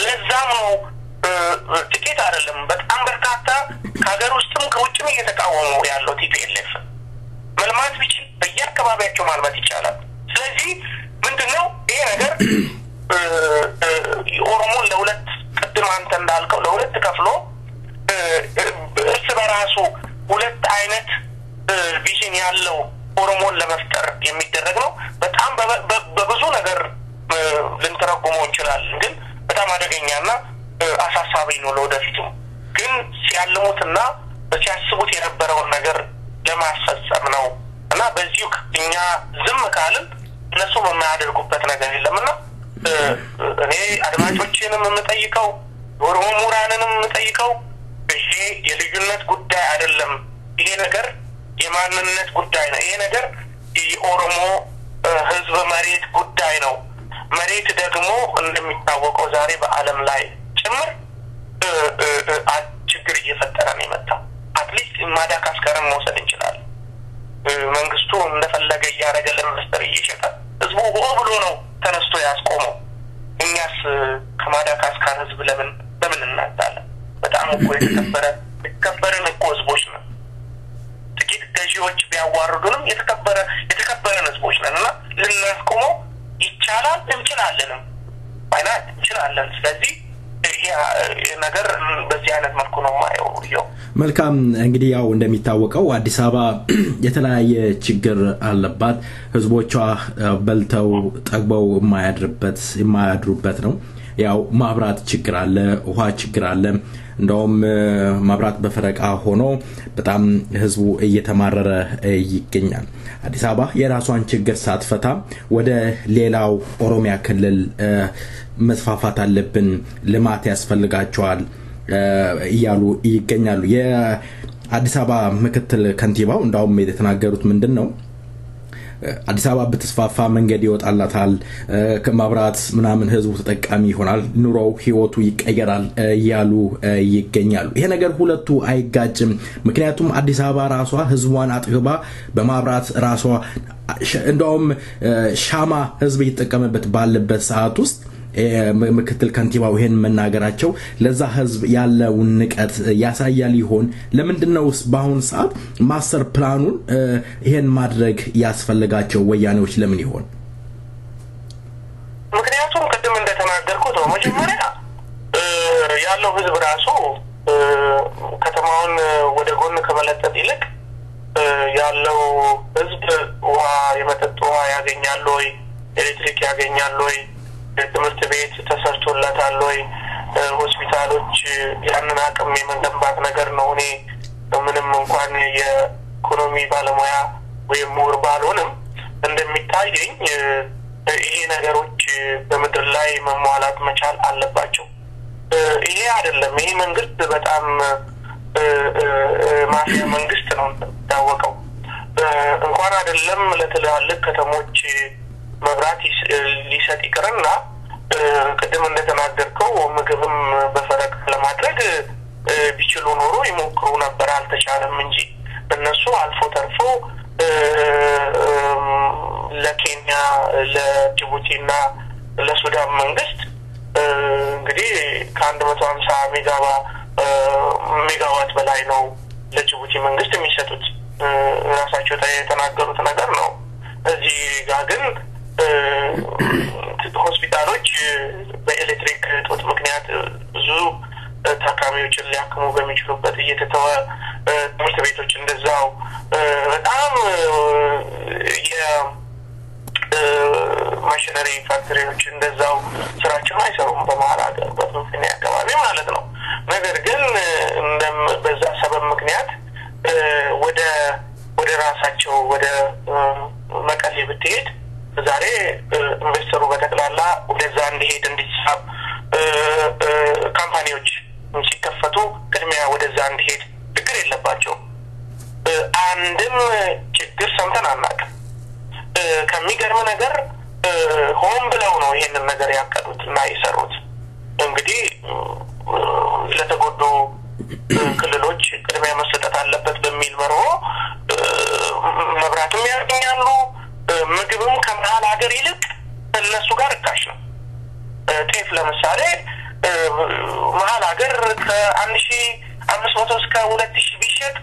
ለዛም ነው ጥቂት አይደለም በጣም በርካታ ከሀገር ውስጥም ከውጭም እየተቃወሙ ያለው ቲፒኤልኤፍ መልማት ቢችል በየአካባቢያቸው ማልማት ይቻላል ስለዚህ ምንድነው ይሄ ነገር ኦሮሞን ለሁለት ቅድም አንተ እንዳልከው ለሁለት ከፍሎ እርስ በራሱ ሁለት አይነት ቪዥን ያለው ኦሮሞን ለመፍጠር የሚደረግ ነው በጣም በብዙ ነገር ልንተረጉመው እንችላለን ግን በጣም አደገኛና አሳሳቢ ነው ለወደፊቱ ግን ሲያልሙትና ሲያስቡት የነበረውን ነገር ለማስፈጸም ነው እና በዚሁ እኛ ዝም ካልን እነሱ የማያደርጉበት ነገር የለምና እኔ አድማጮችንም የምጠይቀው ኦሮሞ ምሁራንንም የምጠይቀው ይሄ የልዩነት ጉዳይ አይደለም ይሄ ነገር የማንነት ጉዳይ ነው ይሄ ነገር የኦሮሞ ህዝብ መሬት ጉዳይ ነው መሬት ደግሞ እንደሚታወቀው ዛሬ በአለም ላይ ጭምር ችግር እየፈጠረ ነው የመጣው ማዳጋስካርን መውሰድ እንችላለን መንግስቱ እንደፈለገ ያረገ ለኢንቨስተር እየሸጠ ህዝቡ ብሎ ነው ተነስቶ ያስቆመው እኛስ ከማዳጋስካር ህዝብ ለምን እናጣለን በጣም እኮ የተከበረን እኮ ህዝቦች ነው ጥቂት ገዢዎች ቢያዋርዱንም የተከበረን ህዝቦች ነንና ልናስቆመው ይቻላል እንችላለንም ባይናት እንችላለን ስለዚህ ይሄ ነገር በዚህ አይነት መልኩ ነው ማየው መልካም እንግዲህ ያው እንደሚታወቀው አዲስ አበባ የተለያየ ችግር አለባት ህዝቦቿ በልተው ጠግበው የማያድሩበት ነው ያው ማብራት ችግር አለ ውሃ ችግር አለ እንደውም ማብራት በፈረቃ ሆኖ በጣም ህዝቡ እየተማረረ ይገኛል አዲስ አበባ የራሷን ችግር ሳትፈታ ወደ ሌላው ኦሮሚያ ክልል መስፋፋት አለብን ልማት ያስፈልጋቸዋል ይያሉ ይገኛሉ የአዲስ አበባ ምክትል ከንቲባው እንዳውም የተናገሩት ምንድነው አዲስ አበባ በተስፋፋ መንገድ ይወጣላታል ከማብራት ምናምን ህዝቡ ተጠቃሚ ይሆናል ኑሮው ህይወቱ ይቀየራል ይያሉ ይገኛሉ ይሄ ነገር ሁለቱ አይጋጭም ምክንያቱም አዲስ አበባ ራሷ ህዝቧን አጥግባ በማብራት ራሷ እንደውም ሻማ ህዝብ ይተጠቀመበት ባለበት ሰዓት ውስጥ ምክትል ከንቲባው ይሄን መናገራቸው ለዛ ህዝብ ያለው ንቀት ያሳያል ይሆን ለምንድነውስ ባሁን ሰዓት ማስተር ፕላኑን ይሄን ማድረግ ያስፈልጋቸው ወያኔዎች ለምን ይሆን ምክንያቱም ቅድም እንደተናገርኩት መጀመሪያ ያለው ህዝብ ራሱ ከተማውን ወደ ጎን ከመለጠጥ ይልቅ ያለው ህዝብ ውሃ የመጠጥ ውሃ ያገኛል ወይ ኤሌክትሪክ ያገኛል ወይ ትምህርት ቤት ተሰርቶላታል ወይ ሆስፒታሎች ያንን አቅም የመገንባት ነገር ነው እኔ ምንም እንኳን የኢኮኖሚ ባለሙያ ወይ ምሁር ባልሆንም እንደሚታየኝ ይሄ ነገሮች በመድር ላይ መሟላት መቻል አለባቸው ይሄ አይደለም ይሄ መንግስት በጣም ማፊያ መንግስት ነው ታወቀው እንኳን አይደለም ለትላልቅ ከተሞች መብራት ሊሰጥ ይቀርና ቅድም እንደተናገርከው ምግብም በፈረቅ ለማድረግ ቢችሉ ኖሮ ይሞክሩ ነበር አልተቻለም እንጂ እነሱ አልፎ ተርፎ ለኬንያ ለጅቡቲና ለሱዳን መንግስት እንግዲህ ከ150 ሜጋዋት በላይ ነው ለጅቡቲ መንግስት የሚሰጡት ራሳቸው የተናገሩት ነገር ነው እዚህ ጋር ግን ሆስፒታሎች በኤሌክትሪክ እጦት ምክንያት ብዙ ታካሚዎችን ሊያክሙ በሚችሉበት እየተተወ ትምህርት ቤቶች እንደዛው በጣም የማሽነሪ ፋክተሪዎች እንደዛው ስራቸውን አይሰሩም በመሀል ሀገር በፍንፍኔ አካባቢ ማለት ነው ነገር ግን በዛ ሰበብ ምክንያት ወደ ራሳቸው ወደ መቀሌ ብትሄድ ዛሬ ኢንቨስተሩ በተክላላ ወደዛ እንዲሄድ እንዲሳብ ካምፓኒዎች ሲከፈቱ ቅድሚያ ወደዛ እንዲሄድ ችግር የለባቸው አንድም ችግር ሰምተን አናውቅም ከሚገርም ነገር ሆን ብለው ነው ይሄንን ነገር ያቀዱትና ይሰሩት እንግዲህ ለተጎዱ ክልሎች ቅድሚያ መሰጠት አለበት በሚል መርሆ መብራትም ያገኛሉ ምግብም ከመሃል ሀገር ይልቅ እነሱ ጋር ርካሽ ነው ጤፍ ለምሳሌ መሃል ሀገር ከ1500 እስከ 2000 ቢሸጥ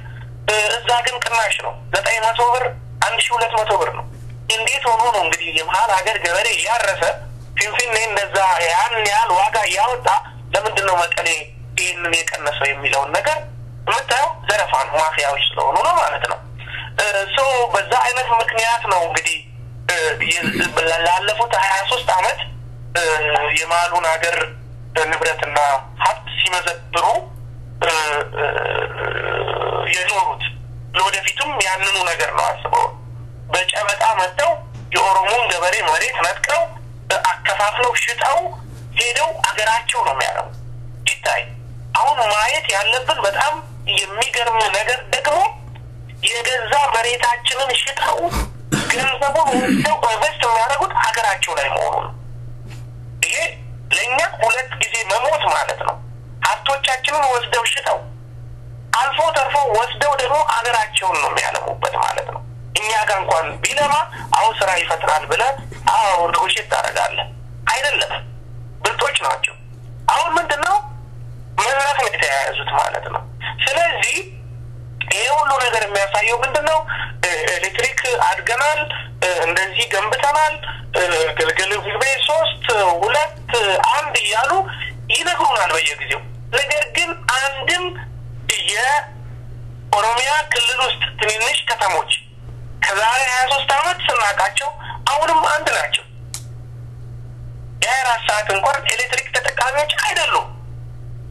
እዛ ግን ቅናሽ ነው 900 ብር 1200 ብር ነው እንዴት ሆኖ ነው እንግዲህ የመሃል ሀገር ገበሬ ያረሰ ፊንፊኔ እንደዛ ያን ያህል ዋጋ ያወጣ ለምንድን ነው መቀሌ ይሄንን የቀነሰው የሚለውን ነገር መጣው ዘረፋ ነው ማፊያዎች ስለሆኑ ነው ማለት ነው በዛ አይነት ምክንያት ነው እንግዲህ ላለፉት 23 አመት የማሉን ሀገር ንብረትና ሀብት ሲመዘብሩ የኖሩት ለወደፊቱም ያንኑ ነገር ነው አስበው በጨበጣ መጥተው የኦሮሞን ገበሬ መሬት ነጥቀው አከፋፍለው ሽጠው ሄደው አገራቸው ነው የሚያረው ይታይ አሁን ማየት ያለብን በጣም የሚገርም ነገር ደግሞ የገዛ መሬታችንን ሽጠው ገንዘቡን ወስደው ኢንቨስት የሚያደርጉት ሀገራቸው ላይ መሆኑ ነው ይሄ ለኛ ሁለት ጊዜ መሞት ማለት ነው ሀብቶቻችንን ወስደው ሽጠው አልፎ ተርፎ ወስደው ደግሞ ቤታቸውን ነው የሚያለሙበት ማለት ነው እኛ ጋር እንኳን ቢለማ አው ስራ ይፈጥራል ብለ አው ኔጎሽት ታረጋለህ አይደለም ብልጦች ናቸው አሁን ምንድነው መዝናት ነው የተያያዙት ማለት ነው ስለዚህ ይሄ ሁሉ ነገር የሚያሳየው ምንድነው ኤሌክትሪክ አድገናል እንደዚህ ገንብተናል ገልገል ግቤ 3 2 1 ይያሉ ይነግሩናል በየጊዜው ነገር ግን አንድም የኦሮሚያ ክልል ውስጥ ትንንሽ ከተሞች ከዛሬ 23 አመት ስናቃቸው አሁንም አንድ ናቸው የራስ ሰዓት እንኳን ኤሌክትሪክ ተጠቃሚዎች አይደሉም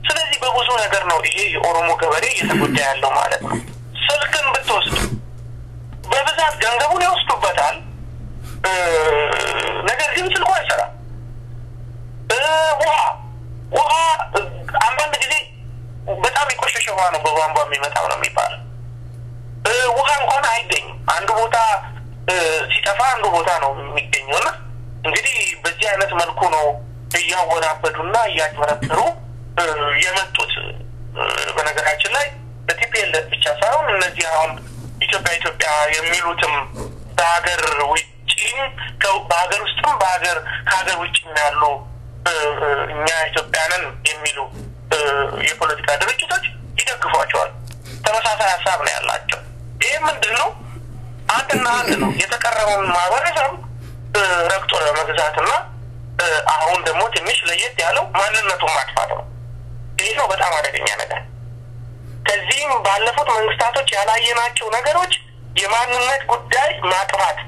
ስለዚህ በብዙ ነገር ነው ይሄ የኦሮሞ ገበሬ እየተጎዳ ያለው ማለት ነው ስልክን ብትወስድ በብዛት ገንዘቡን ይወስዱበታል ነገር ግን ስልኩ አይሰራም ውሃ አንዳንድ ጊዜ በጣም ይቆሽሽ ውሃ ነው በቧንቧ የሚመጣው ነው የሚባለው ውሃ እንኳን አይገኝም አንዱ ቦታ ሲጠፋ አንዱ ቦታ ነው የሚገኘውና እንግዲህ በዚህ አይነት መልኩ ነው እያወናበዱና እያጭበረበሩ የመጡት በነገራችን ላይ በቲፒኤልኤፍ ብቻ ሳይሆን እነዚህ አሁን ኢትዮጵያ የሚሉትም በሀገር ውጪም በሀገር ውስጥም ከሀገር ውጪም ያሉ እኛ ኢትዮጵያንን የሚሉ የፖለቲካ ድርጅቶች ይደግፏቸዋል ተመሳሳይ ሀሳብ ነው ያላቸው ይሄ ምንድነው አንድና አንድ ነው የተቀረበውን ማህበረሰብ ረግጦ ለመግዛትና አሁን ደግሞ ትንሽ ለየት ያለው ማንነቱን ማጥፋት ነው ይሄ ነው በጣም አደገኛ ነገር ከዚህም ባለፉት መንግስታቶች ያላየናቸው ነገሮች የማንነት ጉዳይ ማጥፋት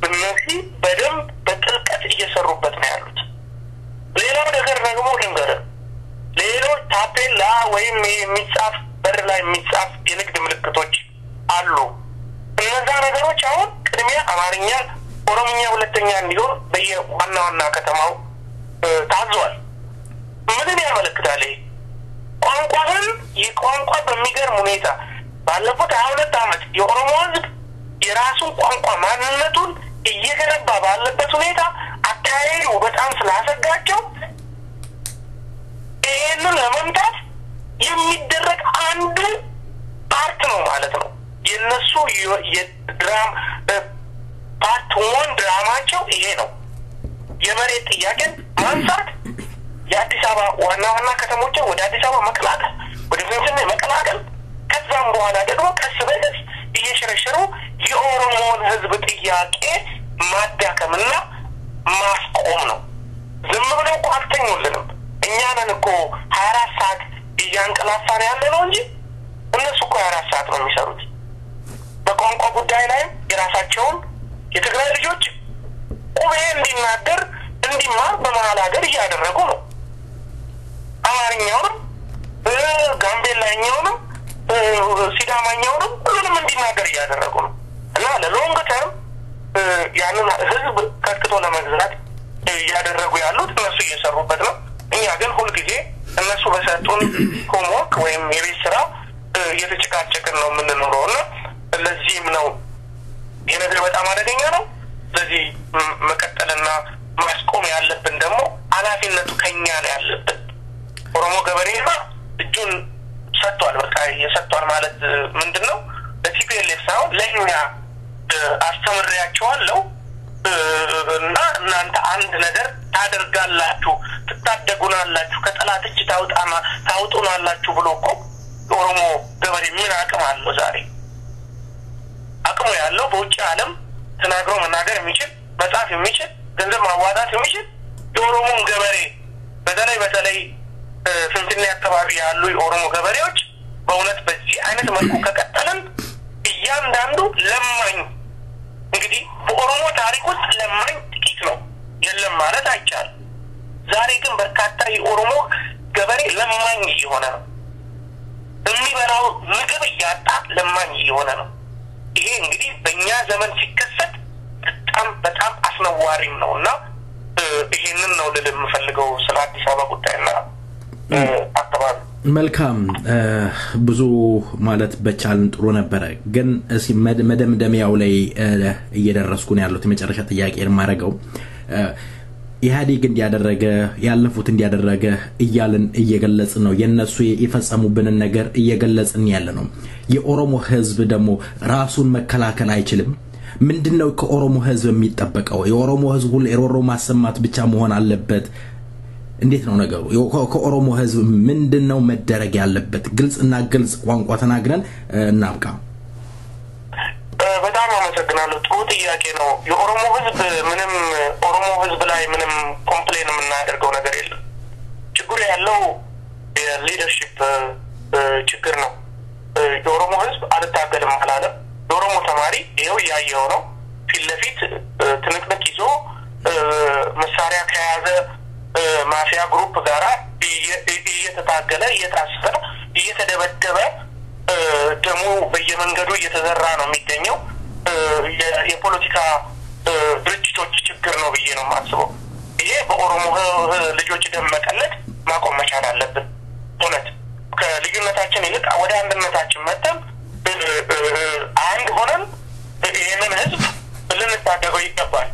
እነዚህ በደንብ በጥልቀት እየሰሩበት ነው ያሉት ሌላው ነገር ደግሞ ልንገር ሌሎች ታፔላ ወይም የሚጻፍ በር ላይ የሚጻፍ የንግድ ምልክቶች አሉ እነዛ ነገሮች አሁን ቅድሚያ አማርኛ ኦሮምኛ ሁለተኛ እንዲሆን በየዋና ከተማው ታዟል ምንን ያመለክታል ቋንቋን የቋንቋ በሚገርም ሁኔታ ባለፉት 22 አመት የኦሮሞ ህዝብ የራሱን ቋንቋ ማንነቱን እየገነባ ባለበት ሁኔታ አካሄዱ በጣም ስላሰጋቸው ይሄንን ለመምታት የሚደረግ አንዱ ፓርት ነው ማለት ነው የነሱ የድራም ፓርት 1 ድራማቸው ይሄ ነው የመሬት ጥያቄን ማንሳት የአዲስ አበባ ዋና ከተሞችን ወደ አዲስ አበባ መቀላቀል ወደ ፍንፍኔ መቀላቀል ከዛም በኋላ ደግሞ ቀስ በቀስ እየሸረሸሩ የኦሮሞን ህዝብ ጥያቄ ማዳከምና ማስቆም ነው ዝም ብለው እኮ አልተኙልንም እኛ ነን እኮ 24 ሰዓት እያንቀላፋን ያለ ነው እንጂ እነሱ እኮ 24 ሰዓት ነው የሚሰሩት በቋንቋ ጉዳይ ላይ የራሳቸውን የትግራይ ልጆች ቁቤ እንዲናገር እንዲማር በመሀል ሀገር እያደረጉ ነው አማርኛውንም ጋምቤላኛውንም ሲዳማኛውንም ሁሉንም እንዲናገር እያደረጉ ነው እና ለሎንግ ተርም ያንን ህዝብ ከትቶ ለመግዛት እያደረጉ ያሉት እነሱ እየሰሩበት ነው እኛ ግን ሁልጊዜ እነሱ በሰጡን ሆምወርክ ወይም የቤት ስራ እየተጨቃጨቅን ነው የምንኖረውና ለዚህም ነው የነገር በጣም አደገኛ ነው ስለዚህ መቀጠልና ማስቆም ያለብን ደግሞ ኃላፊነቱ ከኛ ነው ያለብን ኦሮሞ ገበሬማ እጁን ሰጥቷል በቃ የሰጥቷል ማለት ምንድነው ለቲፒኤልኤፍ ሳይሆን ለኛ አስተምሪያቸዋለሁ እና እናንተ አንድ ነገር ታደርጋላችሁ ትታደጉናላችሁ ከጠላት እጅ ታውጡናላችሁ ብሎ እኮ ኦሮሞ ገበሬ ምን አቅም አለው ዛሬ አቅሙ ያለው በውጭ ዓለም ተናግሮ መናገር የሚችል መጻፍ የሚችል ገንዘብ ማዋጣት የሚችል የኦሮሞን ገበሬ በተለይ ፍንፍኔ አካባቢ ያሉ የኦሮሞ ገበሬዎች በእውነት በዚህ አይነት መልኩ ከቀጠልን እያንዳንዱ ለማኝ እንግዲህ በኦሮሞ ታሪክ ውስጥ ለማኝ ጥቂት ነው የለም ማለት አይቻልም ዛሬ ግን በርካታ የኦሮሞ ገበሬ ለማኝ እየሆነ ነው የሚበላው ምግብ እያጣ ለማኝ እየሆነ ነው ይሄ እንግዲህ በእኛ ዘመን ሲከሰት በጣም አስነዋሪም ነውና ይሄንን ነው ልል የምፈልገው ስለ አዲስ አበባ ጉዳይና አካባቢ መልካም ብዙ ማለት በቻልን ጥሩ ነበር ግን እሲ መደምደሚያው ላይ እየደረስኩ ነው ያለው የመጨረሻ ጥያቄ የማረጋው ኢህአዴግ እንዲያደረገ ያለፉት እንዲያደረገ እያልን እየገለጽ ነው የነሱ ይፈጸሙብንን ነገር እየገለጽን ያለ ነው የኦሮሞ ህዝብ ደግሞ ራሱን መከላከል አይችልም ምንድነው ከኦሮሞ ህዝብ የሚጠበቀው የኦሮሞ ህዝብ ሁሉ ኤሮሮ ማሰማት ብቻ መሆን አለበት እንዴት ነው ነገሩ ከኦሮሞ ህዝብ ምንድነው መደረግ ያለበት ግልጽና ግልጽ ቋንቋ ተናግረን እናብቃ በጣም አመሰግናለሁ ጥሩ ጥያቄ ነው የኦሮሞ ህዝብ ምንም ኦሮሞ ህዝብ ላይ ምንም ኮምፕሌን የምናደርገው ነገር የለም ችግሩ ያለው የሊደርሺፕ ችግር ነው የኦሮሞ ህዝብ አልታገድም አላለ የኦሮሞ ተማሪ ይሄው ያየው ነው ፊትለፊት ትንቅንቅ ይዞ መሳሪያ ከያዘ ማፊያ ግሩፕ ጋራ እየተታገለ እየታሰረ እየተደበደበ ደሞ በየመንገዱ እየተዘራ ነው የሚገኘው የፖለቲካ ድርጅቶች ችግር ነው ብዬ ነው ማስበው ይሄ በኦሮሞ ልጆች ደም መቀለድ ማቆም መቻል አለብን እውነት ከልዩነታችን ይልቅ ወደ አንድነታችን መተን አንድ ሆነን ይሄንን ህዝብ ልንታደገው ይገባል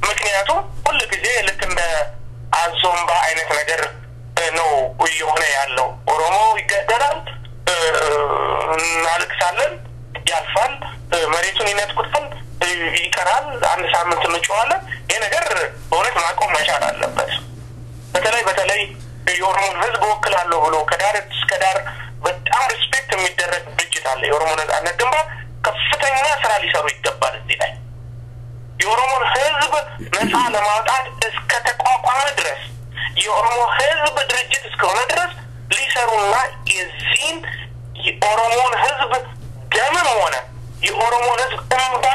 ምክንያቱም ሁሉ ጊዜ ልክ እንደ አዞምባ አይነት ነገር ነው እየሆነ ያለው ኦሮሞ ይገደላል እናልቅሳለን ያልፋል መሬቱን ይነጥቁታል ይቀራል አንድ ሳምንት እንጨዋለን ይሄ ነገር በእውነት ማቆም መቻል አለበት በተለይ የኦሮሞ ህዝብ ወክላለሁ ብሎ ከዳር እስከ ዳር በጣም ሪስፔክት የሚደረግ ድርጅት አለ የኦሮሞ ነጻነት ግንባር ከፍተኛ ስራ ሊሰሩ ይገባል እዚህ ላይ የኦሮሞ ህዝብ ነፃ ለማውጣት እስከ ተቋቋመ ድረስ የኦሮሞ ህዝብ ድርጅት እስከሆነ ድረስ ሊሰሩና የዚህን የኦሮሞን ህዝብ ደምም ሆነ የኦሮሞን ህዝብ እንባ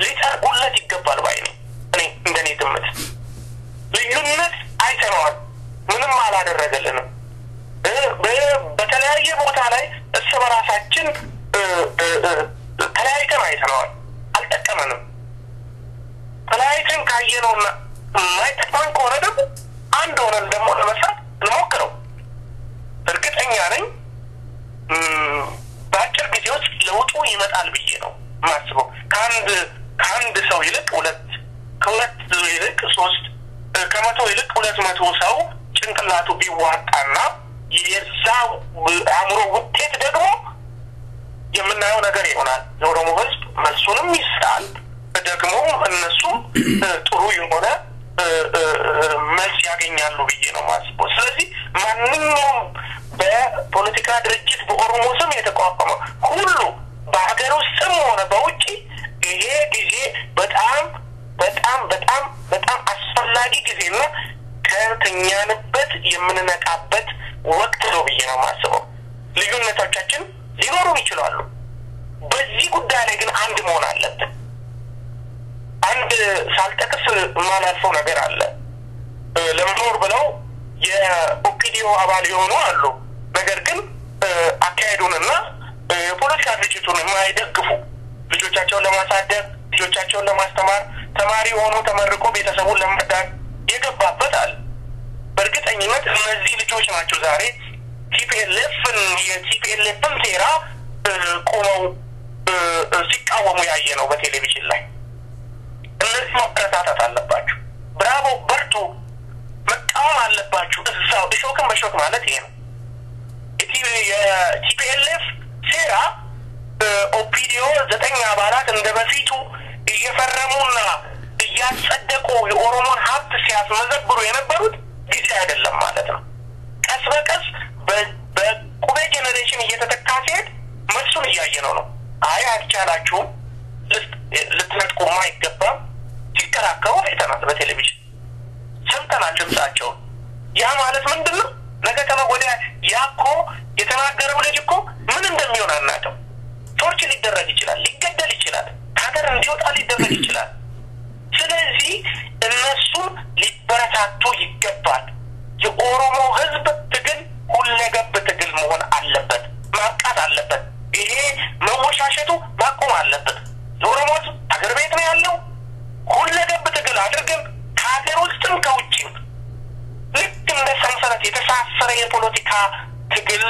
ሊጠርቁለት ይገባል ባይ ነኝ እኔ እንደኔ ግምት ልዩነት አይተነዋል ምንም አላደረገልንም በተለያየ ቦታ ላይ እርስ በራሳችን ተለያይተን አይተነዋል አልጠቀመንም ተለያይተን ካየነውና ማይጠቅመን ከሆነ ደግሞ አንድ ሆነን ደግሞ ለመስራት እንሞክረው እርግጠኛ ነኝ በአጭር ጊዜ ውስጥ ለውጡ ይመጣል ብዬ ነው ማስበው ከአንድ ሰው ይልቅ ከሁለት ይልቅ ሶስት ከመቶ ይልቅ 200 ሰው ጭንቅላቱ ቢዋጣና የዛው አእምሮ ውጤት ደግሞ የምናየው ነገር ይሆናል የኦሮሞ ህዝብ መልሱንም ይስጣል ደግሞ እነሱ ጥሩ የሆነ መልስ ያገኛሉ ብዬ ነው ማስበው ስለዚህ ማንኛውም በፖለቲካ ድርጅት በኦሮሞ ስም የተቋቋመ ሁሉ በሀገር ውስጥም ሆነ በውጪ ይሄ ጊዜ በጣም አስፈላጊ ጊዜና ከተኛንበት የምንነቃበት ወቅት ነው ብዬ ነው ማስበው ልዩነቶቻችን ሊኖሩ ይችላሉ በዚህ ጉዳይ ላይ ግን አንድ መሆን አለብን አንድ ሳልጠቅስ ማላልፈው ነገር አለ ለምኖር ብለው የኦፒዲዮ አባል የሆኑ አሉ ነገር ግን አካሄዱንና የፖለቲካ ድርጅቱን የማይደግፉ ልጆቻቸውን ለማሳደግ ልጆቻቸውን ለማስተማር ተማሪ ሆኖ ተመርቆ ቤተሰቡን ለመርዳት የገባበታል በእርግጠኝነት እነዚህ ልጆች ናቸው ዛሬ የቲፒኤልኤፍን ሴራ ቆመው ሲቃወሙ ያየ ነው በቴሌቪዥን ላይ እነዚህ መበረታታት አለባችሁ ብራቮ በርቱ መቃወም አለባችሁ እዛው እሾክን በሾክ ማለት ይሄ ነው የቲፒኤልኤፍ ሴራ ኦፒዲዮ 9 አባላት እንደበፊቱ እየፈረሙና እያጸደቁ የኦሮሞን ሀብት ሲያስመዘብሩ የነበሩት ጊዜ አይደለም ማለት ነው ቀስ በቀስ በቁቤ ጄኔሬሽን እየተተካሴት መልሱን እያየነው ነው አይ አልቻላችሁም ልትነጥቁማ አይገባም ሲከራከሩ አይተናል በቴሌቪዥን ሰምተናል ድምጻቸውን ያ ማለት ምንድነው ነገ ከመወዲያ ያኮ የተናገረው ልጅ እኮ ምን እንደሚሆን አናውቅም ቶርች ሊደረግ ይችላል ሊገደል ይችላል ሀገር እንዲወጣ ሊደረግ ይችላል ስለዚህ እነሱ ሊበረታቱ ይገባል የኦሮሞ ህዝብ ትግል ሁለገብ ትግል መሆን አለበት ማብቃት አለበት ይሄ መወሻሸቱ ማቆም አለበት የኦሮሞ ህዝብ ሀገር ቤት ነው ያለው ሁለገብ ትግል አድርገን ከሀገር ውስጥም ከውጭም ልክ እንደ ሰንሰለት የተሳሰረ የፖለቲካ ትግል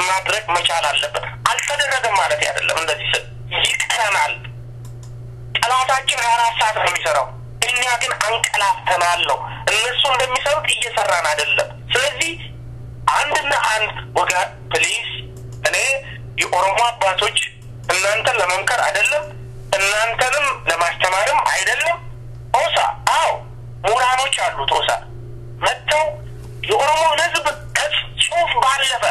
ማድረግ መቻል አለበት አልተደረገም ማለት አይደለም እንደዚህ ይቀናል ጠላታችን 24 ሰዓት ነው የሚሰራው እኛ ግን አንቀላፍተናል ነው እነሱ እንደሚሰሩት እየሰራን አይደለም ስለዚህ አንድና አንድ ወጋ ፕሊዝ እኔ የኦሮሞ አባቶች እናንተን ለመምከር አይደለም እናንተንም ለማስተማርም አይደለም ኦሳ አው ሙራኖች አሉ ቶሳ መጥተው የኦሮሞ ህዝብ ከጽሁፍ ባለፈ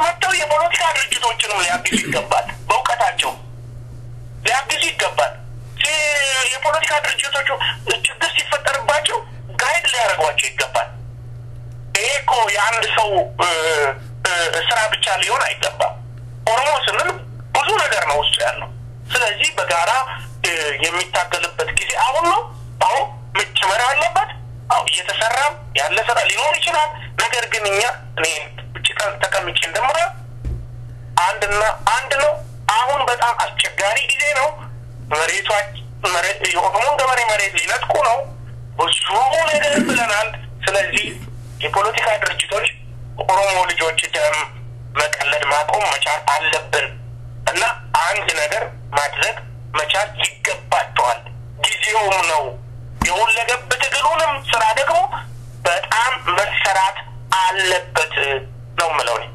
መጥተው የፖለቲካ ድርጅቶችንም ሊያግዙ ይገባል በእውቀታቸው ሊያግዙ ይገባል የፖለቲካ ድርጅቶቹ ችግር ሲፈጠርባቸው ጋይድ ሊያደርጓቸው ይገባል እኮ የአንድ ሰው ስራ ብቻ ሊሆን አይገባም ኦሮሞ ስንል ብዙ ነገር ነው ውስጥ ያለው ስለዚህ በጋራ የሚታገልበት ጊዜ አሁን ነው አሁን መጨመር አለበት አሁን እየተሰራ ያለ ስራ ሊኖር ይችላል ነገር ግን እኔ ብቻን ተቀምጬ እንደምራ አንድ ነው አሁን በጣም አስቸጋሪ ጊዜ ነው መሬት የኦሮሞ ገበሬ መሬት ሊነጥቁ ነው ብዙ ነገር ብለናል ስለዚህ የፖለቲካ ድርጅቶች ኦሮሞ ልጆች ደም መቀለድ ማቆም መቻል አለብን እና አንድ ነገር ማድረግ መቻል ይገባቸዋል ጊዜውም ነው የሁለገብ ትግሉንም ስራ ደግሞ በጣም መሰራት አለበት ነው ማለት ነው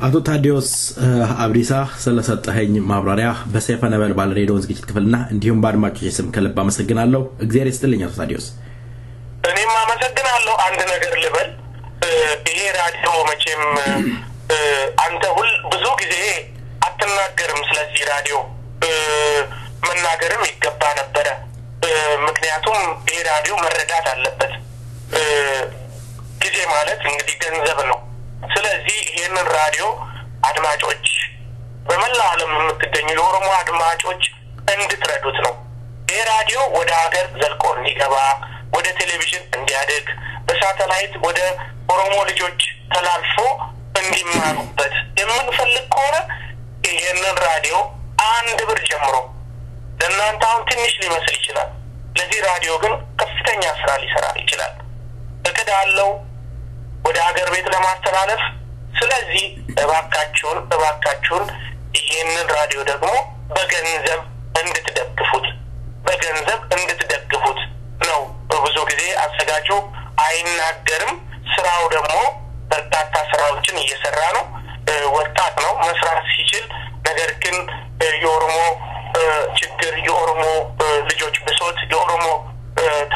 አቶ ታዲዮስ አብዲሳ ስለሰጠኸኝ ማብራሪያ በሰይፈ ነበልባል ሬዲዮ ዝግጅት ክፍልና እንዲሁም በአድማጮች ስም ከልብ አመሰግናለሁ እግዚአብሔር ይስጥልኝ አቶ ታዲዮስ እኔም አመሰግናለሁ አንድ ነገር ልበል ይሄ ራዲዮ መቼም አንተ ብዙ ጊዜ አትናገርም ስለዚህ ራዲዮ መናገርም ይገባ ነበር ምክንያቱም ይሄ ራዲዮ መረዳት አለበት ጊዜ ማለት እንግዲህ ገንዘብ ነው ስለዚህ ይሄንን ራዲዮ አድማጮች በመላው ዓለም የምትገኙ የኦሮሞ አድማጮች እንድትረዱት ነው ይሄ ራዲዮ ወደ ሀገር ዘልቆ እንዲገባ ወደ ቴሌቪዥን እንዲያድግ በሳተላይት ወደ ኦሮሞ ልጆች ተላልፎ እንዲማሩበት የምንፈልግ ከሆነ ይሄንን ራዲዮ አንድ ብር ጀምሮ ለእናንተ አሁን ትንሽ ሊመስል ይችላል ለዚህ ራዲዮ ግን ከፍተኛ ስራ ሊሰራ ይችላል እቅድ አለው ወደ ሀገር ቤት ለማስተላለፍ ስለዚህ እባካችሁን ይሄንን ራዲዮ ደግሞ በገንዘብ እንድትደግፉት ነው ብዙ ጊዜ አሰጋጁ አይናገርም ስራው ደግሞ በርካታ ስራዎችን እየሰራ ነው ወጣት ነው መስራት ሲችል ነገር ግን የኦሮሞ ችግር የኦሮሞ ልጆች ብሶት የኦሮሞ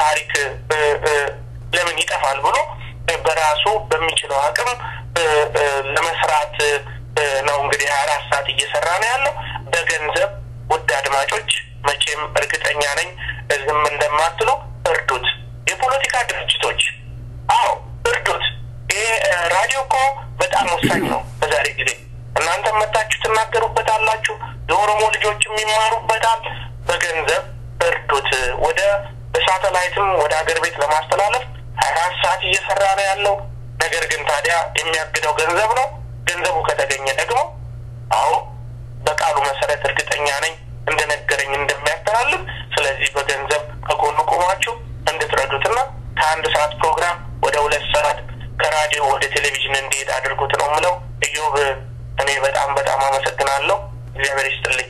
ታሪክ ለምን ይጠፋል ብሎ በራሱ በሚችለው አቅም ለመስራት ነው እንግዲህ 24 ሰዓት እየሰራ ነው ያለው በገንዘብ ውድ አድማጮች መቼም እርግጠኛ ነኝ ዝም እንደማትሉ እርዱት የፖለቲካ ድርጅቶች አዎ እርዱት ይሄ ራዲዮ እኮ በጣም ወሳኝ ነው በዛሬ ጊዜ እናንተ መጣችሁ ተናገሩበታላችሁ የኦሮሞ ልጆችም ይማሩበታል በገንዘብ እርዱት ወደ በሳተላይትም ወደ ሀገር ቤት ለማስተላለፍ 24 ሰዓት እየሰራ ነው ያለው ነገር ግን ታዲያ የሚያግደው ገንዘብ ነው ገንዘቡ ከተገኘ ደግሞ አዎ በቃሉ መሰረት እርግጠኛ ነኝ እንደነገረኝ እንደሚያስተላልፍ ስለዚህ በገንዘብ ከጎኑ ቆማችሁ እንድትረዱትና ከአንድ ሰዓት ፕሮግራም ወደ 2 ሰዓት ከራዲዮ ወደ ቴሌቪዥን እንዲሄድ አድርጉት ነው ምለው እዮብ እኔ በጣም አመሰግናለሁ እግዚአብሔር ይስጥልኝ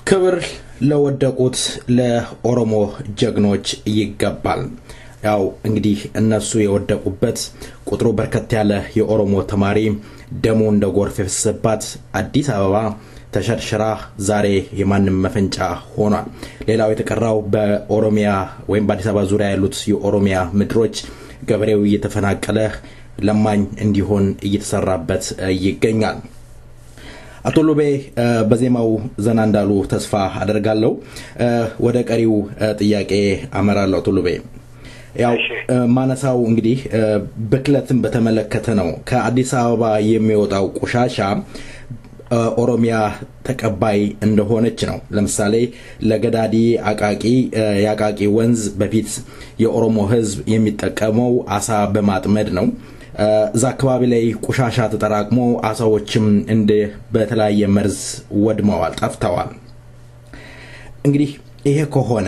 ክብር ለወደቁት ለኦሮሞ ጀግኖች ይገባል። ያው እንግዲህ እነሱ የወደቁበት ቁጥሩ በርከት ያለ የኦሮሞ ተማሪ ደሙ እንደ ጎርፍ የፈሰሰባት አዲስ አበባ ተሸርሽራ ዛሬ የማንም መፈንጫ ሆኗል። ሌላው የተቀራው በኦሮሚያ ወይም በአዲስ አበባ ዙሪያ ያሉት የኦሮሚያ ምድሮች ገበሬው እየተፈናቀለ ለማኝ እንዲሆን እየተሰራበት ይገኛል። አቶ ሉቤ በዜማው ዘና እንዳሉ ተስፋ አደርጋለሁ። ወደ ቀሪው ጥያቄ አመራለሁ። አቶ ሉቤ ያው ማነሳው እንግዲህ በክለትን በተመለከተ ነው። ከአዲስ አበባ የሚወጣው ቆሻሻ ኦሮሚያ ተቀባይ እንደሆነች ነው። ለምሳሌ ለገዳዲ አቃቂ ያቃቂ ወንዝ በፊት የኦሮሞ ህዝብ የሚጠቀመው አሳ በማጥመድ ነው። ዛክባቢ ላይ ቆሻሻ ተጠራቅሞ አሳዎችም እንደ በተለያየ መርዝ ወድመዋል ጠፍተዋል። እንግዲህ ይሄ ከሆነ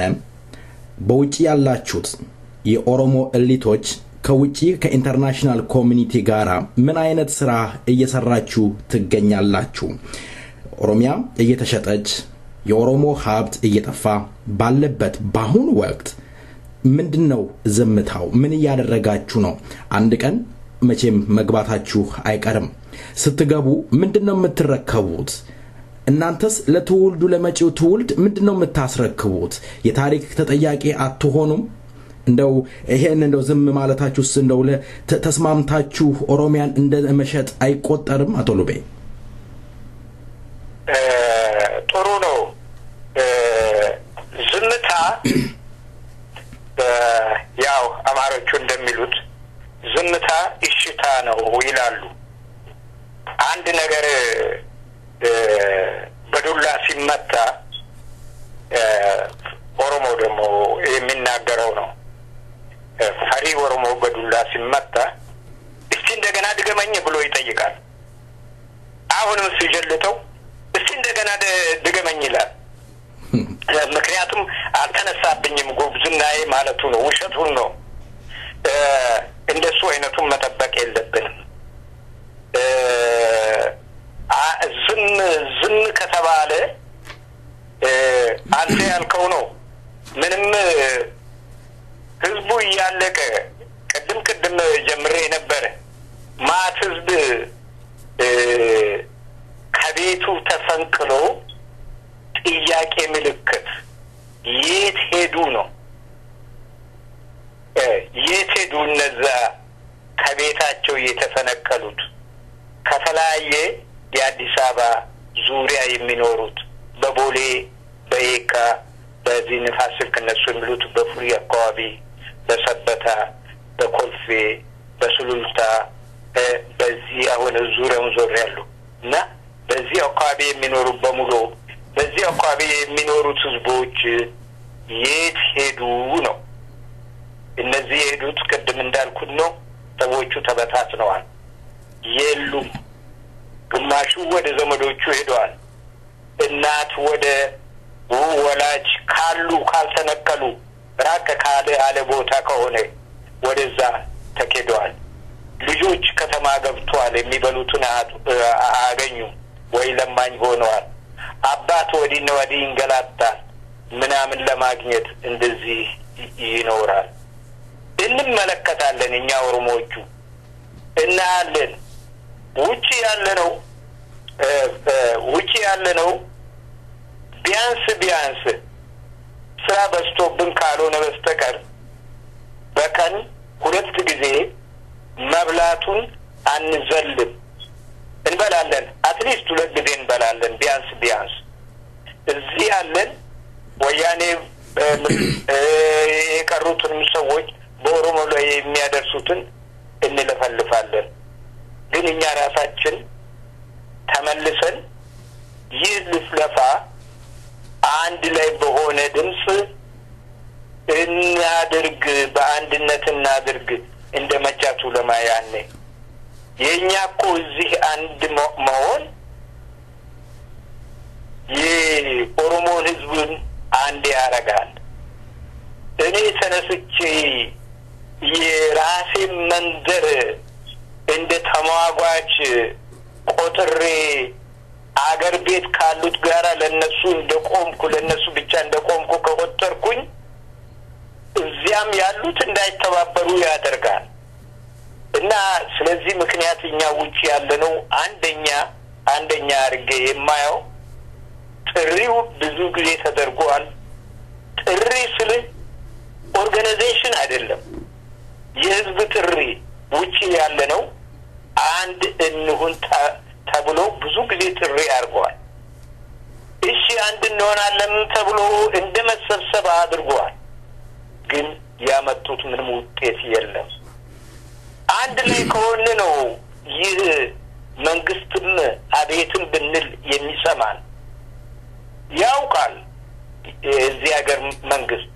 በውጪ ያላችሁት የኦሮሞ ኤሊቶች ከውጪ ከኢንተርናሽናል ኮሚኒቲ ጋራ ምን አይነት ስራ እየሰራችሁ ትገኛላችሁ? ኦሮሚያ እየተሸጠች የኦሮሞ ሀብት እየጠፋ ባለበት ባሁን ወቅት ምንድነው ዝምታው? ምን ያደረጋችሁ ነው? አንድ ቀን መቼም መግባታችሁ አይቀርም። ስትገቡ ምንድነው የምትረከቡት? እናንተስ ለትውልዱ ለመጪው ትውልድ ምንድነው የምታስረክቡት? የታሪክ ተጠያቂ አትሆኑም? እንደው ይሄን እንደው ዝም ማለታችሁስ እንደው ተስማምታችሁ ኦሮሚያን እንደ መሸጥ አይቆጠርም? አቶ ሉቤ ጥሩ ነው። ያው አማሮቹ እንደሚሉት ዝምታ እሽታ ነው ይላሉ። አንድ ነገር በዱላ ሲመታ ኦሮሞ ደግሞ የሚናገረው ነው። ፈሪ ኦሮሞ በዱላ ሲመታ እስቲ እንደገና ድገመኝ ብሎ ይጠይቃል። አሁንም ሲጀልተው እስቲ እንደገና ድገመኝ ይላል። ምክንያቱም አልተነሳብኝም ጉብዝናዬ ማለቱ ነው፣ ውሸቱን ነው። እንደሱ አይነቱን መጠበቅ የለብንም። ዝም ከተባለ አንተ ያልከው ነው። ምንም ህዝቡ እያለቀ ቅድም ጀምሬ ነበር። ማት ህዝብ ከቤቱ ተፈንቅሎ ጥያቄ ምልክት የት ሄዱ ነው? የት ሄዱ እነዛ ከቤታቸው የተፈነቀሉት? ከተለያየ የአዲስ አበባ ዙሪያ የሚኖሩት በቦሌ፣ በየካ፣ በዚህ ንፋስ ስልክ እነሱ የሚሉት በፉሪ አካባቢ፣ በሰበታ፣ በኮልፌ፣ በሱሉልታ በዚህ አሁን ዙሪያውን ዞር ያሉ እና በዚህ አካባቢ የሚኖሩ በሙሉ በዚህ አካባቢ የሚኖሩት ህዝቦች የት ሄዱ ነው? እነዚህ የሄዱት ቅድም እንዳልኩት ነው። ሰዎቹ ተበታትነዋል፣ የሉም። ግማሹ ወደ ዘመዶቹ ሄደዋል። እናት ወደ ወላጅ ካሉ ካልተነቀሉ ራቅ ካለ አለ ቦታ ከሆነ ወደዛ ተኬደዋል። ልጆች ከተማ ገብተዋል፣ የሚበሉትን አያገኙም ወይ ለማኝ ሆነዋል። አባት ወዲና ወዲህ ይንገላታል ምናምን ለማግኘት እንደዚህ ይኖራል። እንመለከታለን። እኛ ኦሮሞዎቹ እናያለን። ውጪ ያለነው ቢያንስ ስራ በዝቶብን ካልሆነ በስተቀር በቀን 2 ጊዜ መብላቱን አንዘልም። እንበላለን። አትሊስት 2 ጊዜ እንበላለን ቢያንስ። እዚህ ያለን ወያኔ የቀሩትን ሰዎች በኦሮሞ ላይ የሚያደርሱትን እንለፈልፋለን። ግን እኛ ራሳችን ተመልሰን ይህ ልፍለፋ አንድ ላይ በሆነ ድምጽ እናድርግ፣ በአንድነት እናድርግ። እንደመቻቱ ለማያኔ የኛ እኮ እዚህ አንድ መሆን የኦሮሞን ህዝብን አንድ ያረጋል። እኔ ተነስቼ የራሴ መንደር እንደ ተሟጓች ቆጥሬ አገር ቤት ካሉት ጋራ ለነሱ እንደቆምኩ ለነሱ ብቻ እንደቆምኩ ከቆጠርኩኝ እዚያም ያሉት እንዳይተባበሩ ያደርጋል። እና ስለዚህ ምክንያት እኛ ውጪ ያለነው አንደኛ አድርጌ የማየው ጥሪው ብዙ ጊዜ ተደርጓል። ጥሪ ስለ ኦርጋናይዜሽን አይደለም፣ የህዝብ ጥሪ ውጪ ያለነው አንድ እንሁን ተብሎ ብዙ ጊዜ ጥሪ አድርጓል። እሺ አንድ እንሆናለን ተብሎ እንደመሰብሰብ አድርጓል። ግን ያመጡት ምንም ውጤት የለም። አንድ ላይ ከሆነ ነው ይህ መንግስትም አቤትም ብንል የሚሰማን ያውቃል። እዚህ ሀገር መንግስት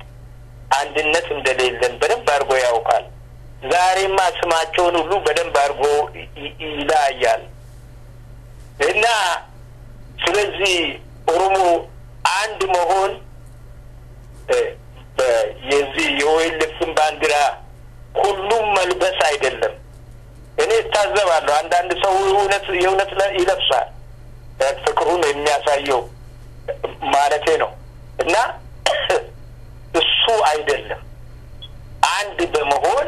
አንድነት እንደሌለን በደንብ አድርጎ ያውቃል። ዛሬማ ስማቸውን ሁሉ በደንብ አድርጎ ይላያል። እና ስለዚህ ኦሮሞ አንድ መሆን የዚህ የኦኤልኤፍን ባንዲራ ሁሉም መልበስ አይደለም። እኔ ታዘባለሁ። አንዳንድ ሰው የእውነት ይለብሳል፣ ፍቅሩን የሚያሳየው ማለቴ ነው። እና እሱ አይደለም። አንድ በመሆን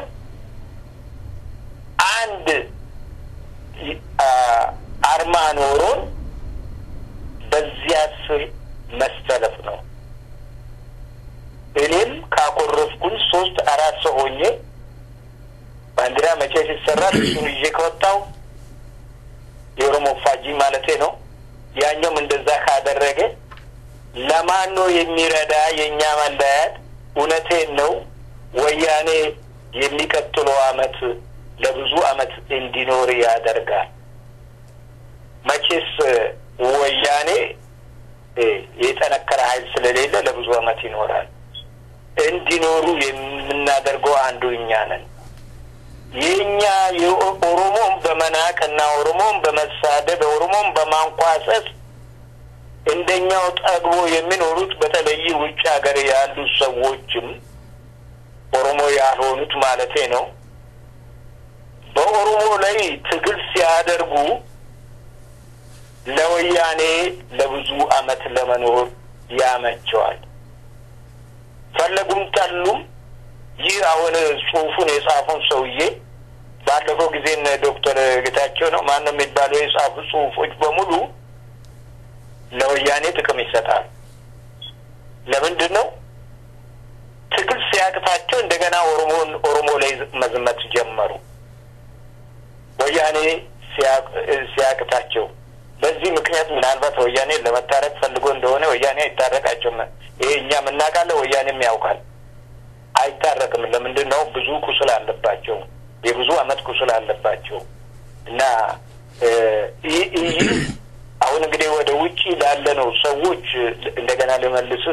አንድ አርማ ኖሮን በዚያ ስር መሰለፍ ነው። እኔም ካቆረፍኩኝ 3-4 ሰው ሆኜ ባንዲራ መቼ ሲሰራ እሱን ይዤ ከወጣው የኦሮሞ ፋጂ ማለቴ ነው። ያኛውም እንደዛ ካደረገ ለማን ነው የሚረዳ የኛ መለያት? እውነቴን ነው ወያኔ የሚቀጥለው አመት ለብዙ አመት እንዲኖር ያደርጋል። መቼስ ወያኔ የጠነከረ ኃይል ስለሌለ ለብዙ አመት ይኖራል። እንዲኖሩ የምናደርገው አንዱ እኛ ነን። የኛ የኦሮሞን በመናቅና ኦሮሞን በመሳደብ ኦሮሞን በማንቋሰስ እንደኛው ጠግቦ የሚኖሩት በተለይ ውጭ ሀገር ያሉ ሰዎችም ኦሮሞ ያልሆኑት ማለቴ ነው በኦሮሞ ላይ ትግል ሲያደርጉ ለወያኔ ለብዙ አመት ለመኖር ያመቸዋል። ፈለጉም ጠሉም ይህ አሁን ጽሁፉን የጻፈውን ሰውዬ ባለፈው ጊዜ ዶክተር ጌታቸው ነው ማነው የሚባለው የጻፉ ጽሁፎች በሙሉ ለወያኔ ጥቅም ይሰጣል። ለምንድን ነው? ትግል ሲያቅታቸው እንደገና ኦሮሞ ላይ መዝመት ጀመሩ። ወያኔ ሲያቅታቸው በዚህ ምክንያት ምናልባት ወያኔ ለመታረቅ ፈልጎ እንደሆነ ወያኔ አይታረቃቸውም። ይሄ እኛ ምናቃለን፣ ወያኔም ያውቃል። አይታረቅም። ለምንድን ነው? ብዙ ቁስል አለባቸው፣ የብዙ አመት ቁስል አለባቸው። እና አሁን እንግዲህ ወደ ውጪ ላለነው ሰዎች እንደገና ልመልስ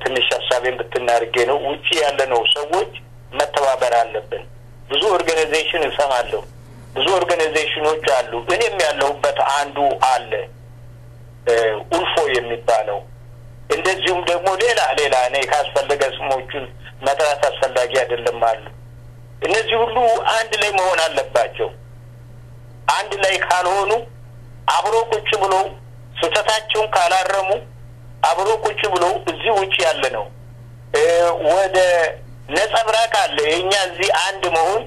ትንሽ ሐሳቤን ብትናርጌ ነው። ውጪ ያለነው ሰዎች መተባበር አለብን። ብዙ ኦርጋናይዜሽን እሰማለሁ፣ ብዙ ኦርጋናይዜሽኖች አሉ። እኔም ያለሁበት አንዱ አለ ኡልፎ የሚባለው። እንደዚሁም ደግሞ ሌላ እኔ ካስፈለገ ስሞቹን መጥራት አስፈላጊ አይደለም አሉ። እነዚህ ሁሉ አንድ ላይ መሆን አለባቸው። አንድ ላይ ካልሆኑ አብሮ ቁጭ ብሎ ስህተታቸውን ካላረሙ አብሮ ቁጭ ብሎ እዚህ ውጪ ያለ ነው ወደ ነጸብራቅ አለ። የኛ እዚህ አንድ መሆን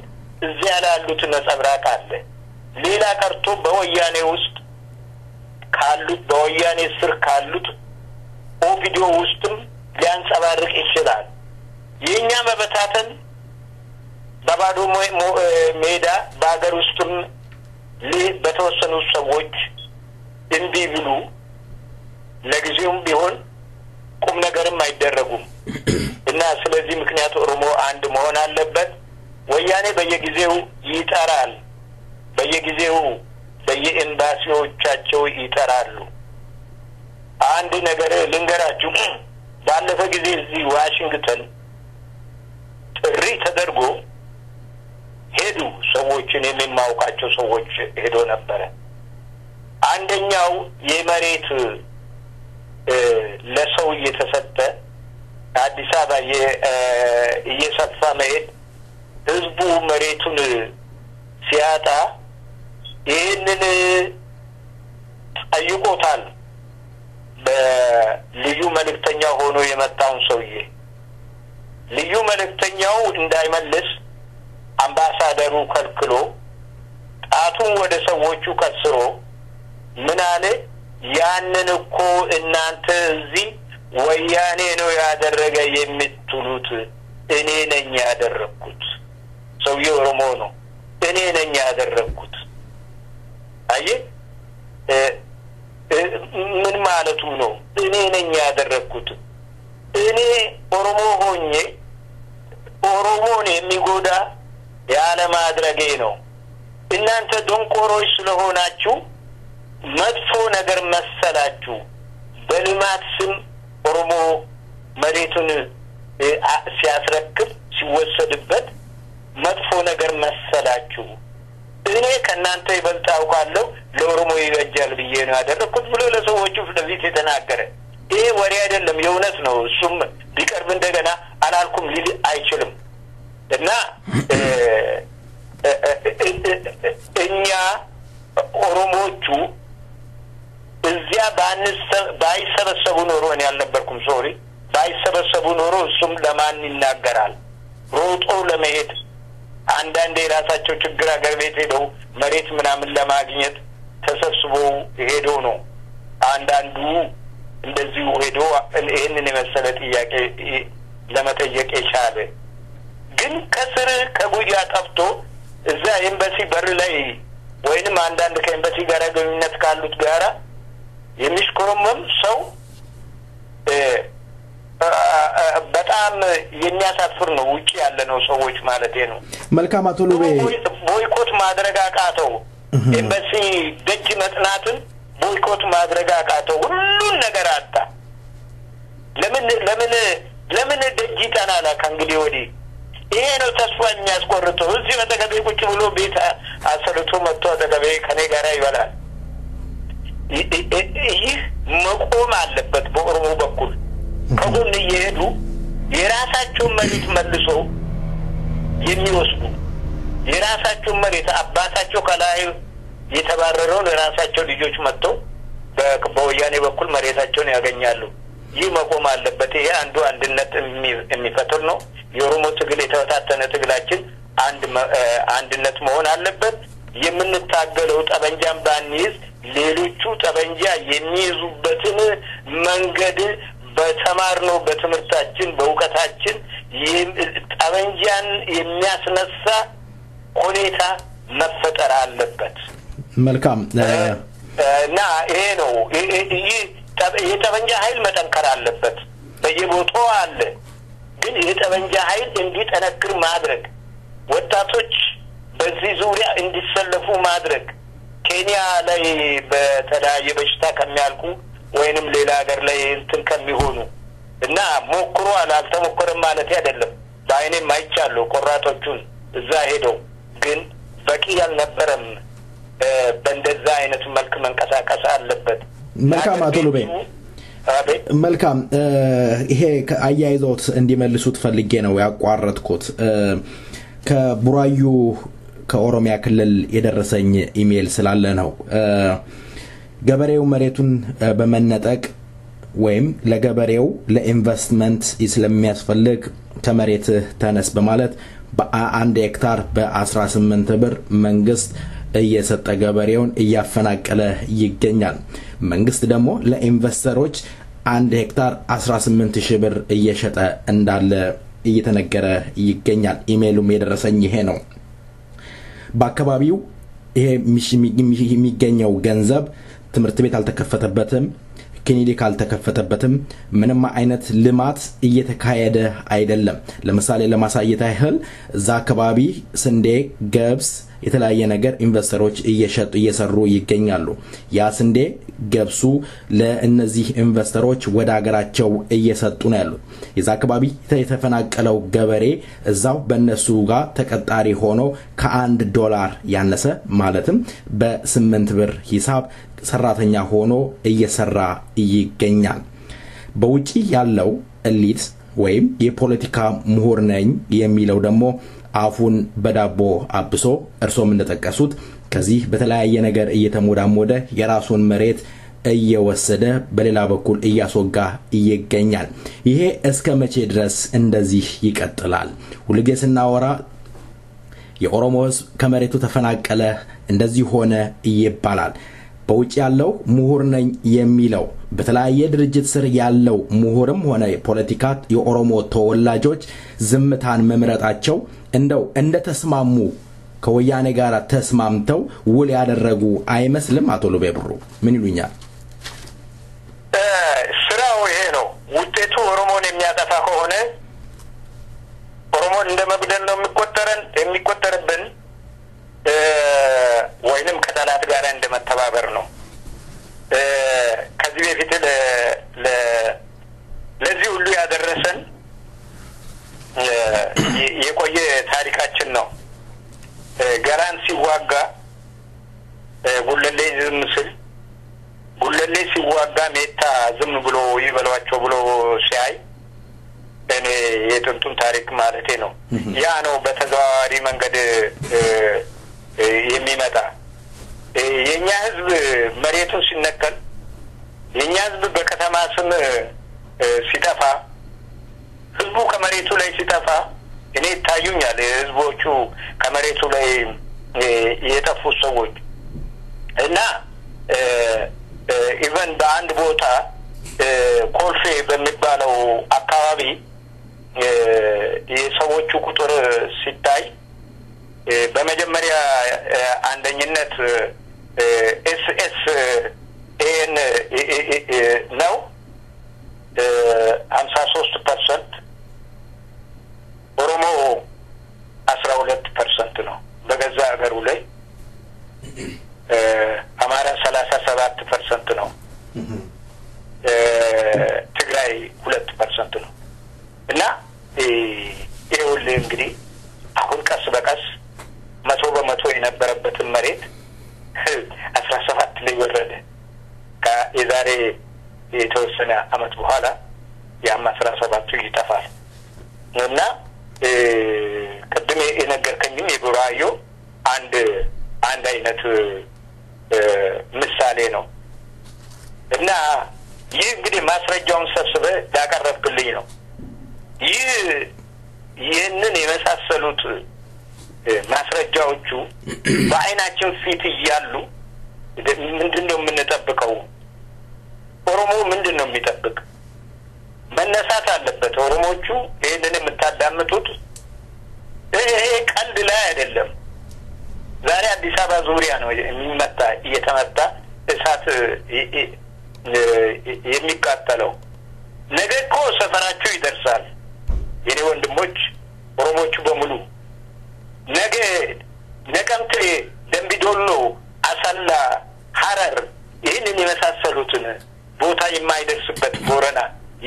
እዚህ ያሉት ነጸብራቅ አለ። ሌላ ቀርቶ በወያኔ ውስጥ ካሉት በወያኔ ስር ካሉት ኦቪዲዮ ውስጥም ሊያንጸባርቅ ይችላል። የኛ መበታተን በባዶ ሜዳ በአገር ውስጥም በተወሰኑ ሰዎች እንቢ ብሉ ለጊዜውም ቢሆን ቁም ነገርም አይደረጉም እና ስለዚህ ምክንያት ኦሮሞ አንድ መሆን አለበት። ወያኔ በየጊዜው ይጠራል፣ በየጊዜው በየኤምባሲዎቻቸው ይጠራሉ። አንድ ነገር ልንገራችሁ። ባለፈ ጊዜ እዚህ ዋሽንግተን ጥሪ ተደርጎ ሄዱ ሰዎችን የሚማውቃቸው ሰዎች ሄዶ ነበረ። አንደኛው የመሬት ለሰው እየተሰጠ አዲስ አበባ እየሰፋ መሄድ ህዝቡ መሬቱን ሲያጣ ይህንን ጠይቆታል። በልዩ መልእክተኛ ሆኖ የመጣውን ሰውዬ ልዩ መልእክተኛው እንዳይመልስ አምባሳደሩ ከልክሎ ጣቱን ወደ ሰዎቹ ቀስሮ ምን አለ? ያንን እኮ እናንተ እዚህ ወያኔ ነው ያደረገ የምትሉት እኔ ነኝ ያደረኩት። ሰውዬው ኦሮሞ ነው። እኔ ነኝ ያደረኩት። አየ ምን ማለቱ ነው? እኔ ነኝ ያደረኩት። እኔ ኦሮሞ ሆኜ ኦሮሞን የሚጎዳ ያለ ማድረጌ ነው። እናንተ ደንቆሮች ስለሆናችሁ መጥፎ ነገር መሰላችሁ። በልማት ስም ኦሮሞ መሬቱን ሲያስረክብ ሲወሰድበት መጥፎ ነገር መሰላችሁ። እኔ ከናንተ ይበልጥ አውቃለሁ፣ ለኦሮሞ ይበጃል ብዬ ነው ያደረኩት ብሎ ለሰዎቹ ፍለፊት የተናገረ። ይሄ ወሬ አይደለም፣ የእውነት ነው። እሱም ቢቀርብ እንደገና አላልኩም ሊል አይችልም። እና እኛ ኦሮሞቹ እዚያ ባይሰበሰቡ ኖሮ እኔ አልነበርኩም፣ ሶሪ ባይሰበሰቡ ኖሮ እሱም ለማን ይናገራል? ሮጦ ለመሄድ አንዳንዴ የራሳቸው ችግር አገር ቤት ሄደው መሬት ምናምን ለማግኘት ተሰብስበው ሄዶ ነው። አንዳንዱ እንደዚሁ ሄዶ ይህንን የመሰለ ጥያቄ ለመጠየቅ የቻለ ግን ከስር ከጉያ ጠፍቶ እዛ ኤምባሲ በር ላይ ወይንም አንዳንድ ከኤምባሲ ጋር ግንኙነት ካሉት ጋራ የሚሽኮረመም ሰው በጣም የሚያሳፍር ነው ውጪ ያለ ነው ሰዎች ማለት ነው መልካም አቶ ሉቤ ቦይኮት ማድረግ አቃተው ኤምባሲ ደጅ መጥናትን ቦይኮት ማድረግ አቃተው ሁሉን ነገር አጣ ለምን ደጅ ይጠናላ ከእንግዲህ ወዲህ ይሄ ነው ተስፋ የሚያስቆርጠው እዚህ በተገበይ ቁጭ ብሎ ቤት አሰርቶ መጥቶ ተገበይ ከኔ ጋር ይበላል ይህ መቆም አለበት በኦሮሞ በኩል ከጎን እየሄዱ የራሳቸው መሬት መልሶ የሚወስዱ የራሳቸው መሬት አባታቸው ከላይ የተባረረውን የራሳቸው ልጆች መጥተው በወያኔ በኩል መሬታቸውን ያገኛሉ ይህ መቆም አለበት ይሄ አንድነት የሚፈጥር ነው የኦሮሞ ትግል የተወታተነ ትግላችን አንድነት መሆን አለበት የምንታገለው ጠበንጃን ባንይዝ ሌሎቹ ጠበንጃ የሚይዙበትን መንገድ በተማርነው በትምህርታችን በእውቀታችን ጠበንጃን የሚያስነሳ ሁኔታ መፈጠር አለበት መልካም እና ይሄ ነው የጠበንጃ ኃይል መጠንከር አለበት በየቦታው አለ ግን የጠበንጃ ኃይል እንዲጠነክር ማድረግ ወጣቶች በዚህ ዙሪያ እንዲሰለፉ ማድረግ ኬንያ ላይ በተለያየ በሽታ ከሚያልቁ ወይንም ሌላ ሀገር ላይ እንትን ከሚሆኑ እና ሞክሮ አልተሞከረም ማለት አይደለም ባይኔም አይቻለሁ ቆራጦቹን እዛ ሄደው ግን በቂ ያልነበረም በእንደዛ አይነት መልክ መንቀሳቀስ አለበት መልካም አቶ ሉቤ መልካም ይሄ አያይዘውት እንዲመልሱት ፈልጌ ነው ያቋረጥኩት ከቡራዩ ከኦሮሚያ ክልል የደረሰኝ ኢሜል ስላለ ነው ገበሬው መሬቱን በመነጠቅ ወይም ለገበሬው ለኢንቨስትመንት ስለሚያስፈልግ ከመሬት ተነስ በማለት በ1 ሄክታር በ18 ብር መንግስት እየሰጠ ገበሬውን እያፈናቀለ ይገኛል መንግስት ደግሞ ለኢንቨስተሮች 1 ሄክታር 18000 ብር እየሸጠ እንዳለ እየተነገረ ይገኛል ኢሜሉም የደረሰኝ ይሄ ነው በአካባቢው ይሄ የሚገኘው ገንዘብ ትምህርት ቤት አልተከፈተበትም ክሊኒክ አልተከፈተበትም ምንም አይነት ልማት እየተካሄደ አይደለም ለምሳሌ ለማሳየት ያህል እዛ አካባቢ ስንዴ ገብስ የተለያየ ነገር ኢንቨስተሮች እየሰሩ ይገኛሉ ያ ስንዴ ገብሱ ለእነዚህ ኢንቨስተሮች ወደ ሀገራቸው እየሰጡ ነው ያሉት የዛ አካባቢ የተፈናቀለው ገበሬ እዛው በእነሱ ጋር ተቀጣሪ ሆኖ $1 ያነሰ ማለትም በ8 ብር ሂሳብ ሰራተኛ ሆኖ እየሰራ ይገኛል በውጪ ያለው ኤሊት ወይም የፖለቲካ ምሁር ነኝ የሚለው ደግሞ አፉን በዳቦ አብሶ እርሶም እንደተጠቀሱት ከዚህ በተለያየ ነገር እየተሞዳሞደ የራሱን መሬት እየወሰደ በሌላ በኩል እያስወጋ ይገኛል ይሄ እስከ መቼ ድረስ እንደዚህ ይቀጥላል ሁልጊዜ ስናወራ የኦሮሞ ሕዝብ ከመሬቱ ተፈናቀለ እንደዚህ ሆነ ይባላል በውጭ ያለው ምሁር ነኝ የሚለው በተለያየ ድርጅት ስር ያለው ምሁርም ሆነ ፖለቲካ የኦሮሞ ተወላጆች ዝምታን መምረጣቸው እንደው እንደተስማሙ ከወያኔ ጋር ተስማምተው ውል ያደረጉ አይመስልም አቶ ሉቤ ብሩ ምን ይሉኛል ስራው ይሄ ነው ውጤቱ ኦሮሞን የሚያጠፋ ከሆነ ኦሮሞን እንደመግደል ነው የሚቆጠርብን ወይንም ከጠላት ጋር እንደመተባበር ነው ከዚህ በፊት ለዚህ ሁሉ ያደረሰን የቆየ ታሪካችን ነው ገራን ሲዋጋ ጉለሌ ዝምስል ጉለሌ ሲዋጋ ሜታ ዝም ብሎ ይበሏቸው ብሎ ሲያይ እኔ የጥንቱን ታሪክ ማለቴ ነው ያ ነው በተዘዋዋሪ መንገድ የሚመጣ የኛ ህዝብ መሬቱን ሲነቀል የኛ ህዝብ በከተማ ስም ሲጠፋ ህዝቡ ከመሬቱ ላይ ሲጠፋ እኔ ታዩኛል ህዝቦቹ ከመሬቱ ላይ የጠፉ ሰዎች እና ኢቨን በአንድ ቦታ ኮልፌ በሚባለው አካባቢ የሰዎቹ ቁጥር ሲታይ በመጀመሪያ አንደኝነት ኤስኤስ ኤን ነው 53% 2% ነው እና ይሄውል እንግዲህ አሁን ቀስ በቀስ 100% የነበረበትን መሬት 17 ላይ ወረደ ከዛሬ የተወሰነ አመት በኋላ ያም 17 ይጠፋል እና ቅድም የነገርከኝም የቡራዮ አንድ አይነት ምሳሌ ነው እና ይህ እንግዲህ ማስረጃውን ሰብስበ ያቀረብክልኝ ነው ይህንን የመሳሰሉት ማስረጃዎቹ በአይናችን ፊት ይያሉ ምንድነው የምንጠብቀው ኦሮሞ ምንድነው የሚጠብቅ መነሳት አለበት ኦሮሞቹ ይሄንን የምታዳምጡት ይሄ ቀልድ ላይ አይደለም ዛሬ አዲስ አበባ ዙሪያ ነው የሚመጣ እየተመጣ እሳት የሚቃጠለው ነገ እኮ ሰፈራችሁ ይደርሳል የኔ ወንድሞች ኦሮሞቹ በሙሉ ነገ ነቀምቴ ደምቢዶሎ አሰላ ሐረር ይህንን የመሳሰሉትን ቦታ የማይደርስበት ቦረና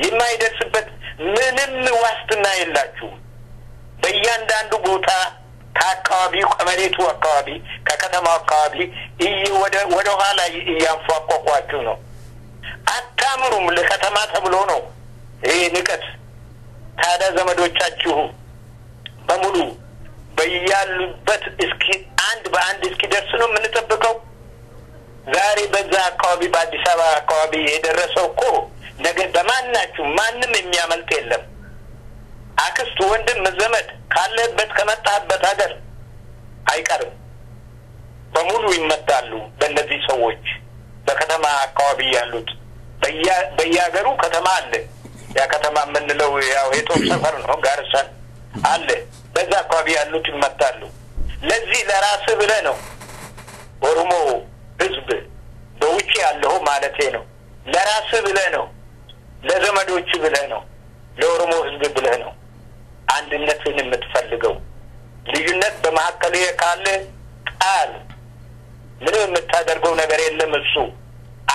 የማይደርስበት ምንም ዋስትና የላችሁ በእያንዳንዱ ቦታ ከአካባቢው ከመሬቱ አካባቢ ከከተማው አካባቢ ወደ ኋላ እያንፏቋቋችሁ ነው አታምሩም ለከተማ ተብሎ ነው ይሄ ንቀት ታዲያ ዘመዶቻችሁ በሙሉ በያሉበት እስኪ አንድ በአንድ እስኪ ደርስ ነው የምንጠብቀው ዛሬ በዛ አካባቢ በአዲስ አበባ አካባቢ የደረሰው እኮ ነገ በማናችሁ ማንም የሚያመልጥ የለም አክስት ወንድም ዘመድ ካለበት ከመጣበት ሀገር አይቀርም በሙሉ ይመጣሉ በእነዚህ ሰዎች በከተማ አካባቢ ያሉት በየሀገሩ ከተማ አለ ያ ከተማ ምንለው ያው የጦር ሰፈር ነው ጋርሰን አለ በዛ አካባቢ ያሉት ይመጣሉ ለዚህ ለራስ ብለህ ነው ኦሮሞ ህዝብ በውጪ ያለው ማለቴ ነው ለራስ ብለህ ነው ለዘመዶች ብለህ ነው ለኦሮሞ ህዝብ ብለህ ነው አንድነትን የምትፈልገው ልዩነት በመሐከል ካለ ቃል ምንም የምታደርገው ነገር የለም እሱ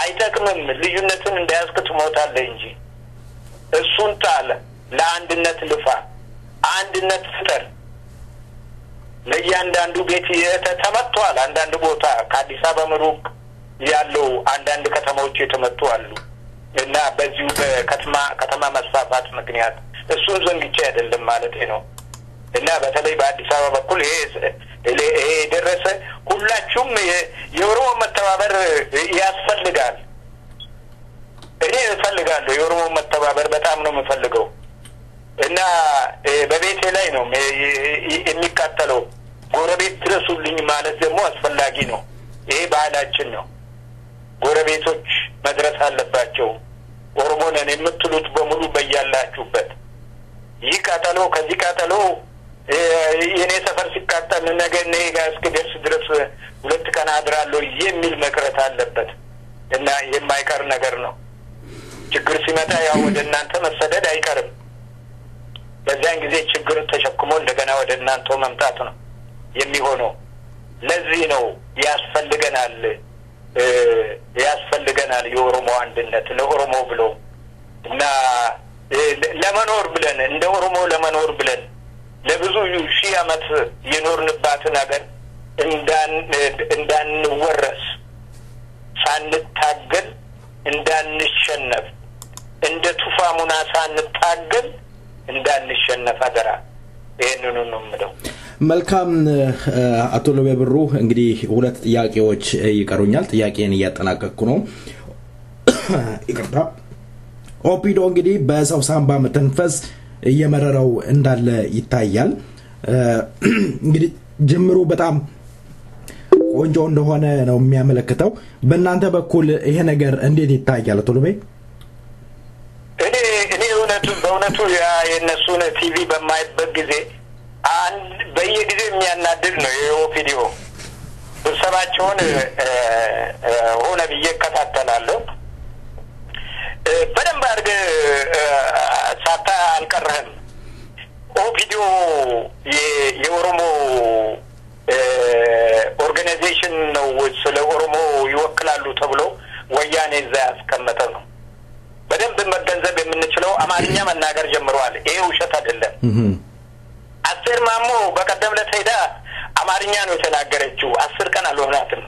አይጠቅምም ልዩነትን እንዳያስከ ትሞታለህ እንጂ እሱን ጣለ ለአንድነት ልፋ አንድነት ፍጠር ለእያንዳንዱ ቤት ተመቷል አንዳንድ ቦታ ከአዲስ አበባ ምሩቅ ያለው አንዳንድ ከተማዎች የተመቱ አሉ እና በዚሁ በከተማ መስፋፋት ምክንያት እሱን ዘንግቼ አይደለም ማለት ነው እና በተለይ በአዲስ አበባ በኩል ይሄ ደረሰ ሁላችሁም የኦሮሞ መተባበር ያስፈልጋል እኔ እፈልጋለሁ የኦሮሞ መተባበር በጣም ነው የምፈልገው እና በቤቴ ላይ ነው የሚካተለው ጎረቤት ድረሱልኝ ማለት ደግሞ አስፈላጊ ነው ይሄ ባህላችን ነው ጎረቤቶች መድረስ አለባቸው ኦሮሞ ነን የምትሉት በሙሉ በያላችሁበት ይህ ቃጠሎ ከዚህ ቃጠሎ የኔ ሰፈር ሲቃጠል ነገ ነይ ጋር እስኪደርስ ድረስ 2 ቀን አድራለሁ የሚል መቅረት አለበት እና የማይቀር ነገር ነው ችግር ሲመጣ ያው ወደ እናንተ መሰደድ አይቀርም በዛን ጊዜ ችግር ተሸክሞ እንደገና ወደ እናንተ መምጣት ነው የሚሆነው ለዚህ ነው ያስፈልገናል የኦሮሞ አንድነት ለኦሮሞ ብሎ እና ለመኖር ብለን እንደ ኦሮሞ ለመኖር ብለን ለብዙ ሺህ አመት የኖርንባትን ሀገር እንዳንወረስ ሳንታገል እንዳንሸነፍ እንደ ቱፋሙና ሳንታገል እንዳንሸነፍ አደራ ይሄንን ነው የምለው መልካም አቶ ሎቤ ብሩ እንግዲህ 2 ጥያቄዎች ይቀሩኛል ጥያቄን እያጠናቀቅኩ ነው ይቅርታ ኦፒዶ እንግዲህ በሰው ሳምባ መተንፈስ እየመረረው እንዳለ ይታያል እንግዲህ ጅምሩ በጣም ቆንጆ እንደሆነ ነው የሚያመለክተው በእናንተ በኩል ይሄ ነገር እንዴት ይታያል አቶ ሎቤ እኔ በእውነቱ የነሱን ቲቪ በማይበት ጊዜ በየጊዜው የሚያናድድ ነው የኦፒዲዮ ስብሰባቸውን ሆነ ብዬ እከታተላለሁ በደንብ አድርገህ ሳታ አልቀረህም ኦፒዲዮ የኦሮሞ ኦርጋናይዜሽን ነው ስለ ኦሮሞ ይወክላሉ ተብሎ ወያኔ እዛ ያስቀመጠ ነው በደንብ መገንዘብ የምንችለው አማርኛ መናገር ጀምረዋል። ይሄ ውሸት አይደለም። አስቴር ማሞ በቀደም ዕለት ሄዳ አማርኛ ነው የተናገረችው። 10 ቀን አልሆናትም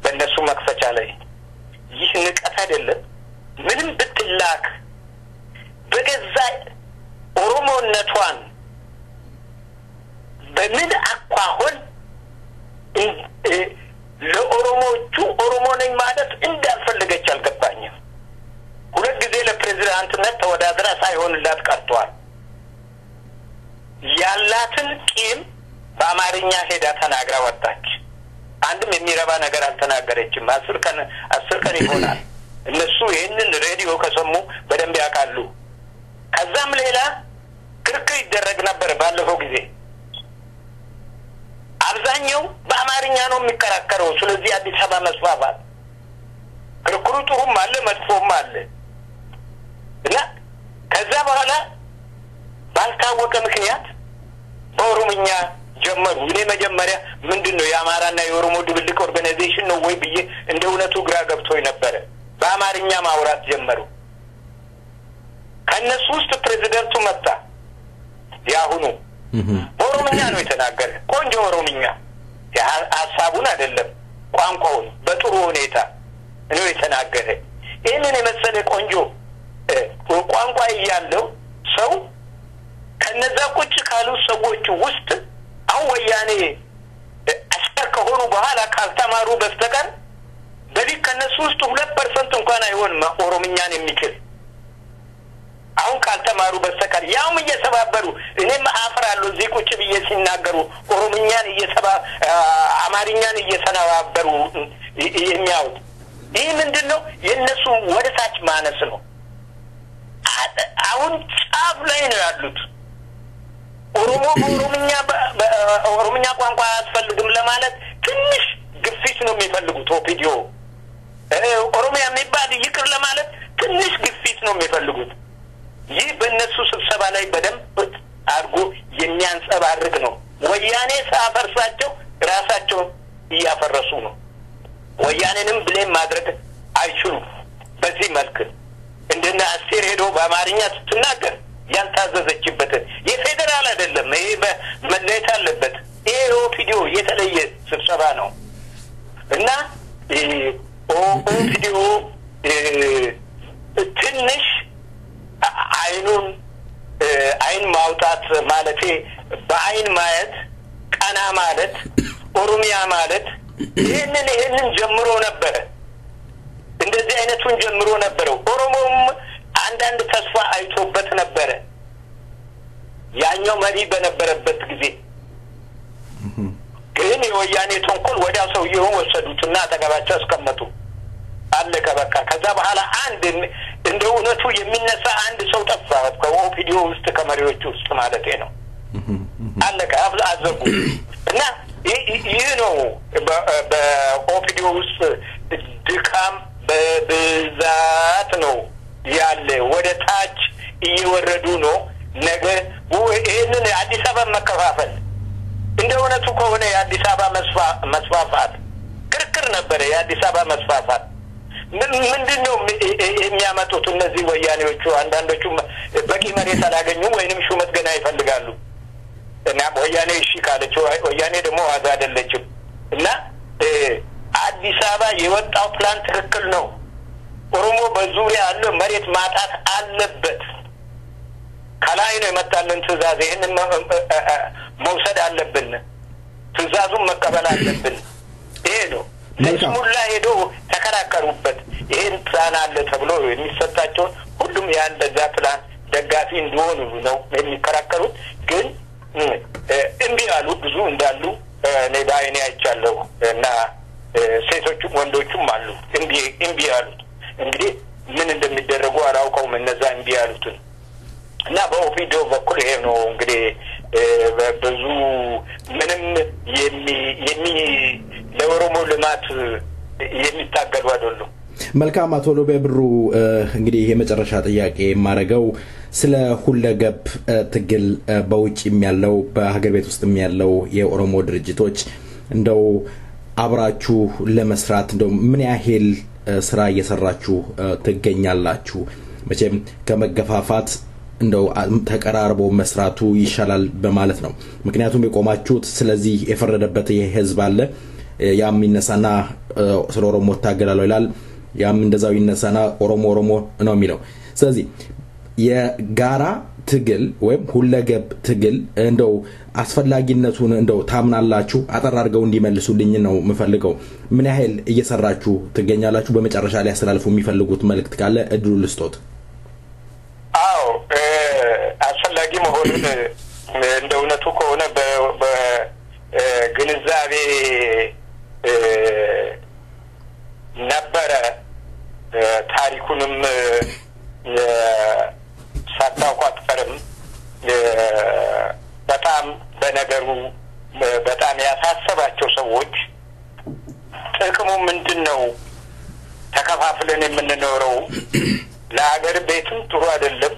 በእነሱ መክፈቻ ላይ። ይህ ንቀት አይደለም? ምንም ብትላክ በገዛ ኦሮሞነቷን በምን አኳኋን ለኦሮሞቹ ኦሮሞ ነኝ ማለት እንዳልፈለገች አልገባኝም። ሁለት ጊዜ ለፕሬዝዳንትነት ተወዳድራ ሳይሆንላት ቀርቷል። ያላትን ቂም በአማርኛ ሄዳ ተናግራ ወጣች። አንድም የሚረባ ነገር አልተናገረችም። 10 ቀን ይሆናል። እነሱ ይህንን ሬዲዮ ከሰሙ በደንብ ያውቃሉ። ከዛም ሌላ ክርክር ይደረግ ነበር ባለፈው ጊዜ። አብዛኛው በአማርኛ ነው የሚከራከረው። ስለዚህ አዲስ አበባ መስፋፋት ክርክሩ ጥሩም አለ መጥፎም አለ እና ከዛ በኋላ ባልታወቀ ምክንያት በኦሮምኛ ጀመሩ። እኔ መጀመሪያ ምንድነው የአማራና የኦሮሞ ድብልቅ ኦርጋናይዜሽን ነው ወይ ብዬ እንደ እውነቱ ግራ ገብቶኝ ነበር። በአማርኛ ማውራት ጀመሩ። ከነሱ ውስጥ ፕሬዝዳንቱ መጣ። ያሁኑ በኦሮምኛ ነው የተናገረ። ቆንጆ ኦሮምኛ፣ ሀሳቡን አይደለም ቋንቋውን በጥሩ ሁኔታ ነው የተናገረ። ይህንን የመሰለ ቆንጆ ቋንቋ ያለው ሰው ከነዛ ቁጭ ካሉ ሰዎች ውስጥ አሁን ወያኔ አሽከር ከሆኑ በኋላ ካልተማሩ በስተቀር በዚህ ከነሱ ውስጥ 2% እንኳን አይሆንም ኦሮምኛን የሚችል። አሁን ካልተማሩ በስተቀር ያውም እየሰባበሩ እኔም አፍራለሁ እዚህ ቁጭ ብዬ ሲናገሩ ኦሮምኛን አማርኛን እየሰናባበሩ የሚያውቁ። ይህ ምንድነው? የነሱ ወደታች ማነስ ነው። አሁን ጫፍ ላይ ነው ያሉት። ኦሮምኛ ቋንቋ አያስፈልግም ለማለት ትንሽ ግፊት ነው የሚፈልጉት። ኦፒዲዮ ኦሮሚያ የሚባል ይቅር ለማለት ትንሽ ግፊት ነው የሚፈልጉት። ይህ በእነሱ ስብሰባ ላይ በደንብ አድርጎ የሚያንጸባርቅ ነው። ወያኔ ሳፈርሳቸው ራሳቸው እያፈረሱ ነው። ወያኔንም ብሌም ማድረግ አይችሉም። በዚህ መልክ እንደና አስቴር ሄዶ በአማርኛ ስትናገር ያልታዘዘችበትን የፌደራል አይደለም። ይሄ በመለየት አለበት። ይሄ ኦፒዲዮ የተለየ ስብሰባ ነው እና ኦፒዲዮ ትንሽ አይን ማውጣት ማለቴ በአይን ማየት ቀና ማለት ኦሮሚያ ማለት ይህንን ጀምሮ ነበረ። እንደዚህ አይነቱን ጀምሮ ነበረ። ኦሮሞም አንዳንድ ተስፋ አይቶበት ነበረ ያኛው መሪ በነበረበት ጊዜ። ግን የወያኔ ተንኮል ወዲያ ሰውየውን ወሰዱትና አጠገባቸው አስቀመጡ። አለቀ በቃ። ከዛ በኋላ አንድ እንደ እውነቱ የሚነሳ አንድ ሰው ጠፋ ከኦፒዲዮ ውስጥ ከመሪዎቹ ውስጥ ማለት ነው። አለቀ አዘጉ እና ይህ ነው በኦፒዲዮ ውስጥ ድካም በብዛት ነው ያለ። ወደ ታች እየወረዱ ነው። ነገ ይህንን አዲስ አበባ መከፋፈል እንደ እውነቱ ከሆነ የአዲስ አበባ መስፋፋት ክርክር ነበረ። የአዲስ አበባ መስፋፋት ምንድነው የሚያመጡት እነዚህ ወያኔዎቹ? አንዳንዶቹ በቂ መሬት አላገኙም ወይንም ሹመት ገና ይፈልጋሉ እና ወያኔ እሺ ካለችው ወያኔ ደግሞ ዋዛ አይደለችም እና አዲስ አበባ የወጣው ፕላን ትክክል ነው። ኦሮሞ በዙሪያ ያለው መሬት ማጣት አለበት። ከላይ ነው የመጣልን ትዕዛዝ። ይህንን መውሰድ አለብን። ትዕዛዙን መቀበል አለብን። ይሄ ነው። ለስሙላ ሄዶ ተከራከሩበት። ይሄን ፕላን አለ ተብሎ የሚሰጣቸው ሁሉም ያን በዛ ፕላን ደጋፊ እንዲሆኑ ነው የሚከራከሩት። ግን እምቢ ያሉ ብዙ እንዳሉ እኔ በዓይኔ አይቻለሁ እና ሴቶቹም ወንዶቹም አሉ እምቢ ያሉት። እንግዲህ ምን እንደሚደረጉ አላውቀውም እነዛ እምቢ ያሉትን እና በኦፒዲዮ በኩል ይሄ ነው እንግዲህ ብዙ ምንም ለኦሮሞ ልማት የሚታገሉ አይደሉም። መልካም አቶ ሎቤ ብሩ እንግዲህ የመጨረሻ ጥያቄ የማረገው ስለ ሁለገብ ትግል በውጭም ያለው በሀገር ቤት ውስጥም ያለው የኦሮሞ ድርጅቶች እንደው አብራችሁ ለመስራት እንደው ምን ያህል ስራ እየሰራችሁ ትገኛላችሁ? መቼም ከመገፋፋት እንደው ተቀራርቦ መስራቱ ይሻላል በማለት ነው ምክንያቱም የቆማችሁት ስለዚህ የፈረደበት የህዝብ አለ ያም ይነሳና ስለ ኦሮሞ ታገላለው ይላል ያም እንደዛው ይነሳና ኦሮሞ ነው የሚለው ስለዚህ የጋራ ትግል ወይም ሁለገብ ትግል እንደው አስፈላጊነቱን እንደው ታምናላችሁ አጠራርገው እንዲመልሱልኝ ነው የምፈልገው ምን ያህል እየሰራችሁ ትገኛላችሁ በመጨረሻ ላይ ያስተላልፉ የሚፈልጉት መልእክት ካለ እድሉ ልስጦት አዎ አስፈላጊ መሆኑን እንደውነቱ ከሆነ በግንዛቤ ነበረ ታሪኩንም ሳታውቋት ቀርም በጣም በነገሩ በጣም ያሳሰባቸው ሰዎች ጥቅሙ ምንድነው ተከፋፍለን የምንኖረው ለሀገር ቤትም ጥሩ አይደለም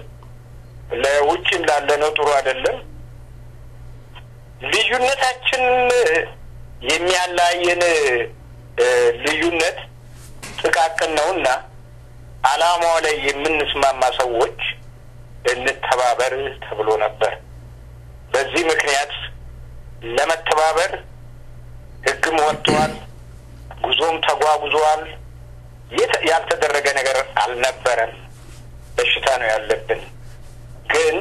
ለውጭም ላለነው ጥሩ አይደለም ልዩነታችን የሚያላየን ልዩነት ጥቃቅን ነውና አላማው ላይ የምንስማማ ሰዎች እንተባበር ተብሎ ነበር በዚህ ምክንያት ለመተባበር ህግም ወጥቷል ጉዞም ተጓጉዟል ያልተደረገ ነገር አልነበረም በሽታ ነው ያለብን ግን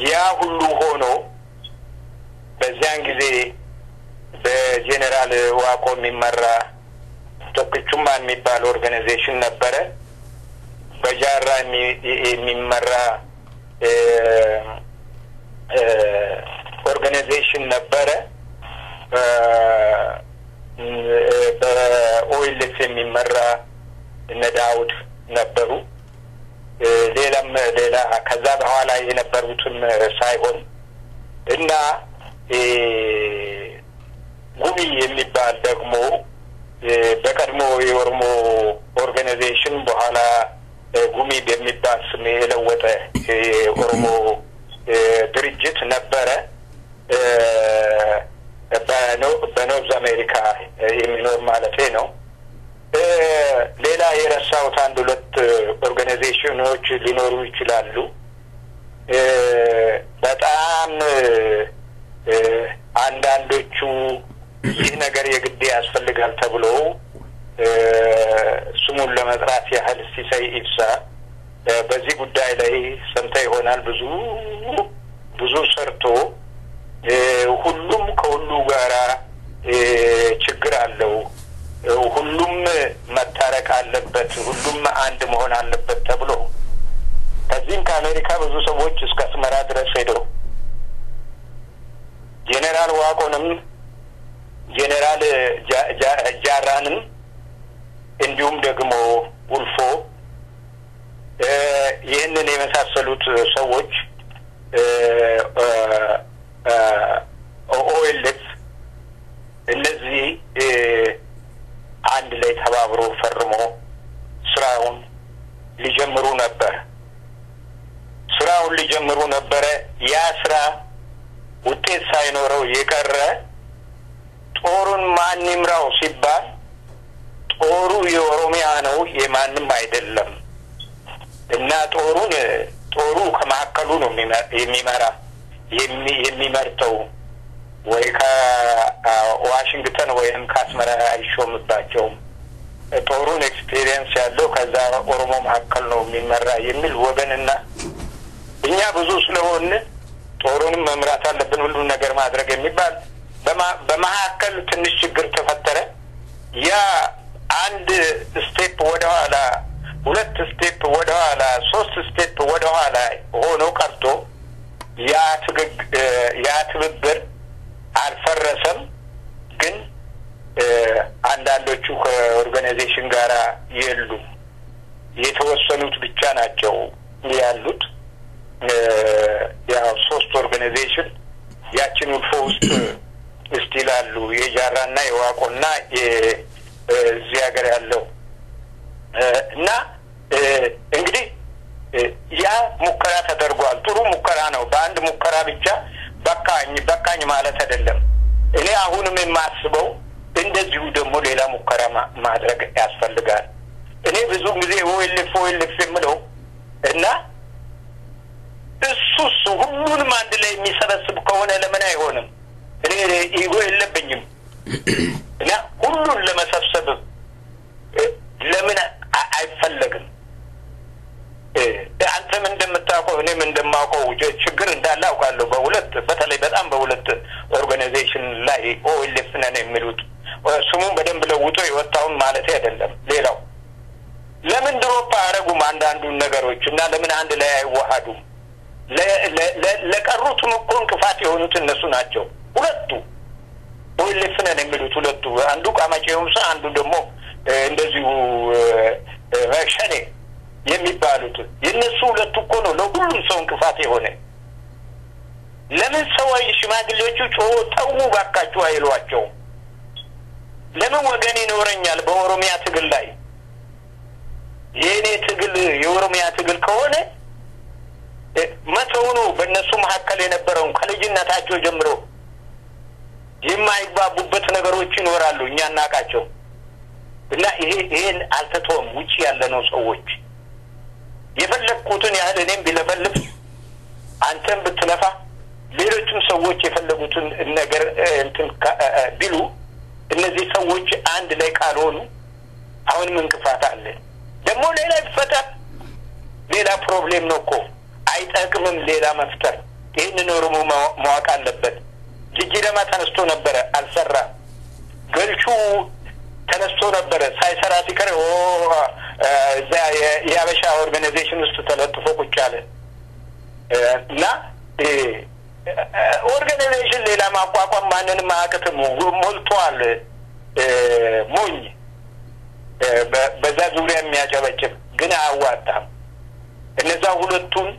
ያ ሁሉ ሆኖ በዚያን ጊዜ በጀነራል ዋቆ የሚመራ ቶክቹማ የሚባል ኦርጋናይዜሽን ነበረ በጃራ የሚመራ ኦርጋናይዜሽን ነበረ በኦይልስ የሚመራ ነዳውድ ነበሩ ሌላ ከዛ በኋላ የነበሩትም ሳይሆን እና ጉሚ የሚባል ደግሞ በቀድሞ የኦሮሞ ኦርጋናይዜሽን በኋላ ጉሚ በሚባል ስም የለወጠ የኦሮሞ ድርጅት ነበረ በኖርዝ አሜሪካ የሚኖር ማለት ነው ሌላ የረሳውት አንድ ሁለት ኦርጋናይዜሽኖች ሊኖሩ ይችላሉ በጣም አንዳንዶቹ ይህ ነገር የግድ ያስፈልጋል ተብሎ ስሙን ለመጥራት ያህል ሲሳይ ኢብሳ በዚህ ጉዳይ ላይ ሰምታ ይሆናል ብዙ ሰርቶ ሁሉም ከሁሉ ጋራ ችግር አለው ሁሉም መታረቅ አለበት ሁሉም አንድ መሆን አለበት ተብሎ ከዚህም ከአሜሪካ ብዙ ሰዎች እስከ አስመራ ድረስ ሄደው ጄኔራል ዋቆንም ጄኔራል ጃራንም እንዲሁም ደግሞ ውልፎ ይህንን የመሳሰሉት ሰዎች ኦኤልኤፍ እነዚህ አንድ ላይ ተባብሮ ፈርሞ ስራውን ሊጀምሩ ነበር ያ ስራ ውጤት ሳይኖረው የቀረ ጦሩን ማን ይምራው ሲባል ጦሩ የኦሮሚያ ነው የማንም አይደለም እና ጦሩ ከማከሉ ነው የሚመርጠው ወይ ከዋሽንግተን ወይም ከአስመራ አይሾምባቸውም ጦሩን ኤክስፒሪየንስ ያለው ከዛ ኦሮሞ ማከል ነው የሚመራ የሚል ወገንና እኛ ብዙ ስለሆነ ጦሩንም መምራት አለብን ሁሉ ነገር ማድረግ የሚባል በመሐከል ትንሽ ችግር ተፈጠረ ያ አንድ ስቴፕ ወደ ኋላ ሁለት ስቴፕ ወደ ኋላ ሶስት ስቴፕ ወደ ኋላ ሆኖ ቀርቶ ያ ትብብር አልፈረሰም ግን አንዳንዶቹ ከኦርጋናይዜሽን ጋራ የሉም የተወሰኑት ብቻ ናቸው ያሉት ያው ሶስት ኦርጋናይዜሽን ያችን ውልፎ ውስጥ እስቲላሉ የጃራና የዋቆና እዚህ ሀገር ያለው እና እንግዲህ ያ ሙከራ ተደርጓል ጥሩ ሙከራ ነው በአንድ ሙከራ ብቻ በቃኝ ማለት አይደለም እኔ አሁንም የማስበው እንደዚሁ ደግሞ ሌላ ሙከራ ማድረግ ያስፈልጋል እኔ ብዙ ጊዜ ኦኤልኤፍ የምለው እና ሁሉንም አንድ ላይ የሚሰበስብ ከሆነ ለምን አይሆንም? እኔ ኢጎ የለብኝም እና ሁሉን ለመሰብሰብ ለምን አይፈለግም? አንተም እንደምታውቀው እኔም እንደማውቀው ችግር እንዳለ አውቃለሁ። በተለይ በጣም በሁለት ኦርጋናይዜሽን ላይ ኦኤልኤፍ ነን የሚሉት ስሙን በደንብ ለውጦ የወጣውን ማለት አይደለም። ሌላው ለምን ድሮፕ አያደርጉም አንዳንዱን ነገሮች እና ለምን አንድ ላይ አይዋሃዱም? ለቀሩትም እኮ እንቅፋት የሆኑት እነሱ ናቸው። ሁለቱ ኦኤልኤፍ ነን የሚሉት ሁለቱ፣ አንዱ ቃማጨውምሳ አንዱ ደግሞ እንደዚሁ ሸኔ የሚባሉት የነሱ ሁለቱ እኮ ነው ለሁሉም ሰው እንቅፋት የሆነ። ለምን ሰዎች ሽማግሌዎቹ ተው ባካችሁ አይሏቸው? ለምን ወገን ይኖረኛል በኦሮሚያ ትግል ላይ? የኔ ትግል የኦሮሚያ ትግል ከሆነ መተውኑ በእነሱ መካከል የነበረውን ከልጅነታቸው ጀምሮ የማይግባቡበት ነገሮች ይኖራሉ፣ እኛ እናውቃቸው እና ይሄን አልተተውም። ውጪ ያለነው ሰዎች የፈለኩትን ያህል እኔም ቢለፈልፍ አንተም ብትለፋ ሌሎችም ሰዎች የፈለጉትን ነገር እንትን ቢሉ እነዚህ ሰዎች አንድ ላይ ካልሆኑ አሁንም እንቅፋት አለ። ደግሞ ሌላ ይፈጠር ሌላ ፕሮብሌም ነው እኮ አይጠቅምም። ሌላ መፍጠር ይህንን ኦሮሞ ማወቅ አለበት። ጅጅረማ ተነስቶ ነበረ አልሰራም። ገልቹ ተነስቶ ነበረ ሳይሰራ ሲቀር እዛ የአበሻ ኦርጋናይዜሽን ውስጥ ተለጥፎ ቁጭ አለ እና ኦርጋናይዜሽን ሌላ ማቋቋም ማንንም አያቅትም። ሞልቷል ሞኝ በዛ ዙሪያ የሚያጨበጭብ ግን አያዋጣም። እነዛ ሁለቱን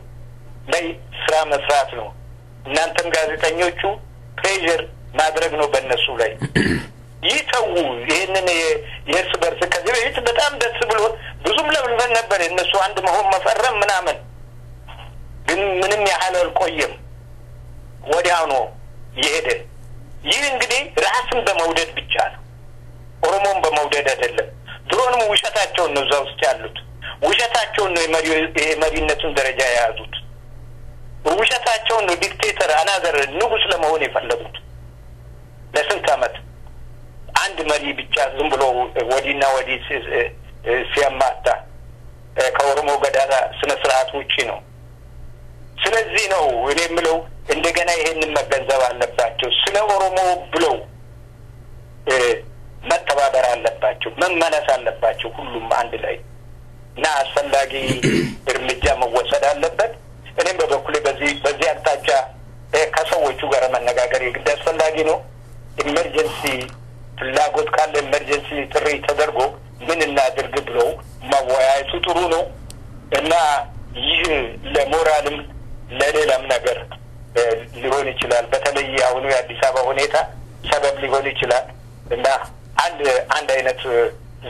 ላይ ስራ መስራት ነው። እናንተም ጋዜጠኞቹ ፕሬዠር ማድረግ ነው በእነሱ ላይ ይተው። ይሄንን የእርስ በርስ ከዚህ በፊት በጣም ደስ ብሎ ብዙም ለብልበን ነበር እነሱ አንድ መሆን መፈረም ምናምን፣ ግን ምንም ያህል አልቆየም፣ ወዲያው ነው የሄደ። ይህ እንግዲህ ራስን በመውደድ ብቻ ነው፣ ኦሮሞን በመውደድ አይደለም። ድሮንም ውሸታቸውን ነው እዛ ውስጥ ያሉት፣ ውሸታቸውን ነው የመሪነቱን ደረጃ የያዙት፣ ውሸታቸውን ነው ዲክቴተር አናዘር ንጉስ ለመሆን የፈለጉት። ለስንት ዓመት አንድ መሪ ብቻ ዝም ብሎ ወዲና ወዲ ሲያማታ ከኦሮሞ ገዳ ስነ ስርዓት ውጪ ነው። ስለዚህ ነው እኔ የምለው እንደገና ይሄንን መገንዘብ አለባቸው። ስለ ኦሮሞ ብለው መተባበር አለባቸው፣ መመለስ አለባቸው ሁሉም አንድ ላይ እና አስፈላጊ እርምጃ መወሰድ አለበት። እኔም በበኩሌ በዚህ አቅጣጫ ከሰዎቹ ጋር መነጋገር የግድ አስፈላጊ ነው። ኢመርጀንሲ ፍላጎት ካለ ኢመርጀንሲ ጥሪ ተደርጎ ምን እናድርግ ብለው ማወያየቱ ጥሩ ነው እና ይህ ለሞራልም ለሌላም ነገር ሊሆን ይችላል። በተለይ አሁኑ የአዲስ አበባ ሁኔታ ሰበብ ሊሆን ይችላል እና አንድ አይነት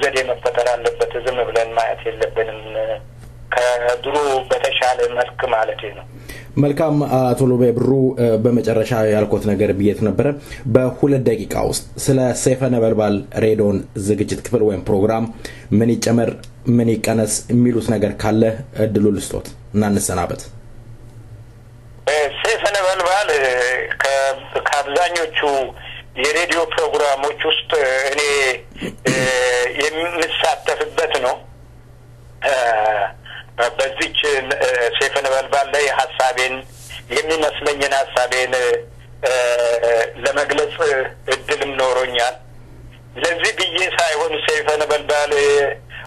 ዘዴ መፈጠር አለበት። ዝም ብለን ማየት የለብንም። ከድሮ በተሻለ መልክ ማለት ነው። መልካም አቶ ሎቤ ብሩ፣ በመጨረሻ ያልኩት ነገር ብዬት ነበረ። በ2 ደቂቃ ውስጥ ስለ ሰይፈ ነበልባል ሬዲዮን ዝግጅት ክፍል ወይም ፕሮግራም ምን ይጨመር ምን ይቀነስ የሚሉት ነገር ካለ እድሉ ልስጦት እና እንሰናበት። ሰይፈ ነበልባል ከአብዛኞቹ የሬዲዮ ፕሮግራሞች ውስጥ እኔ የምሳተፍበት ነው። በዚች ሰይፈ ነበልባል ላይ ሀሳቤን የሚመስለኝን ሀሳቤን ለመግለጽ እድልም ኖሮኛል። ለዚህ ብዬ ሳይሆን ሰይፈ ነበልባል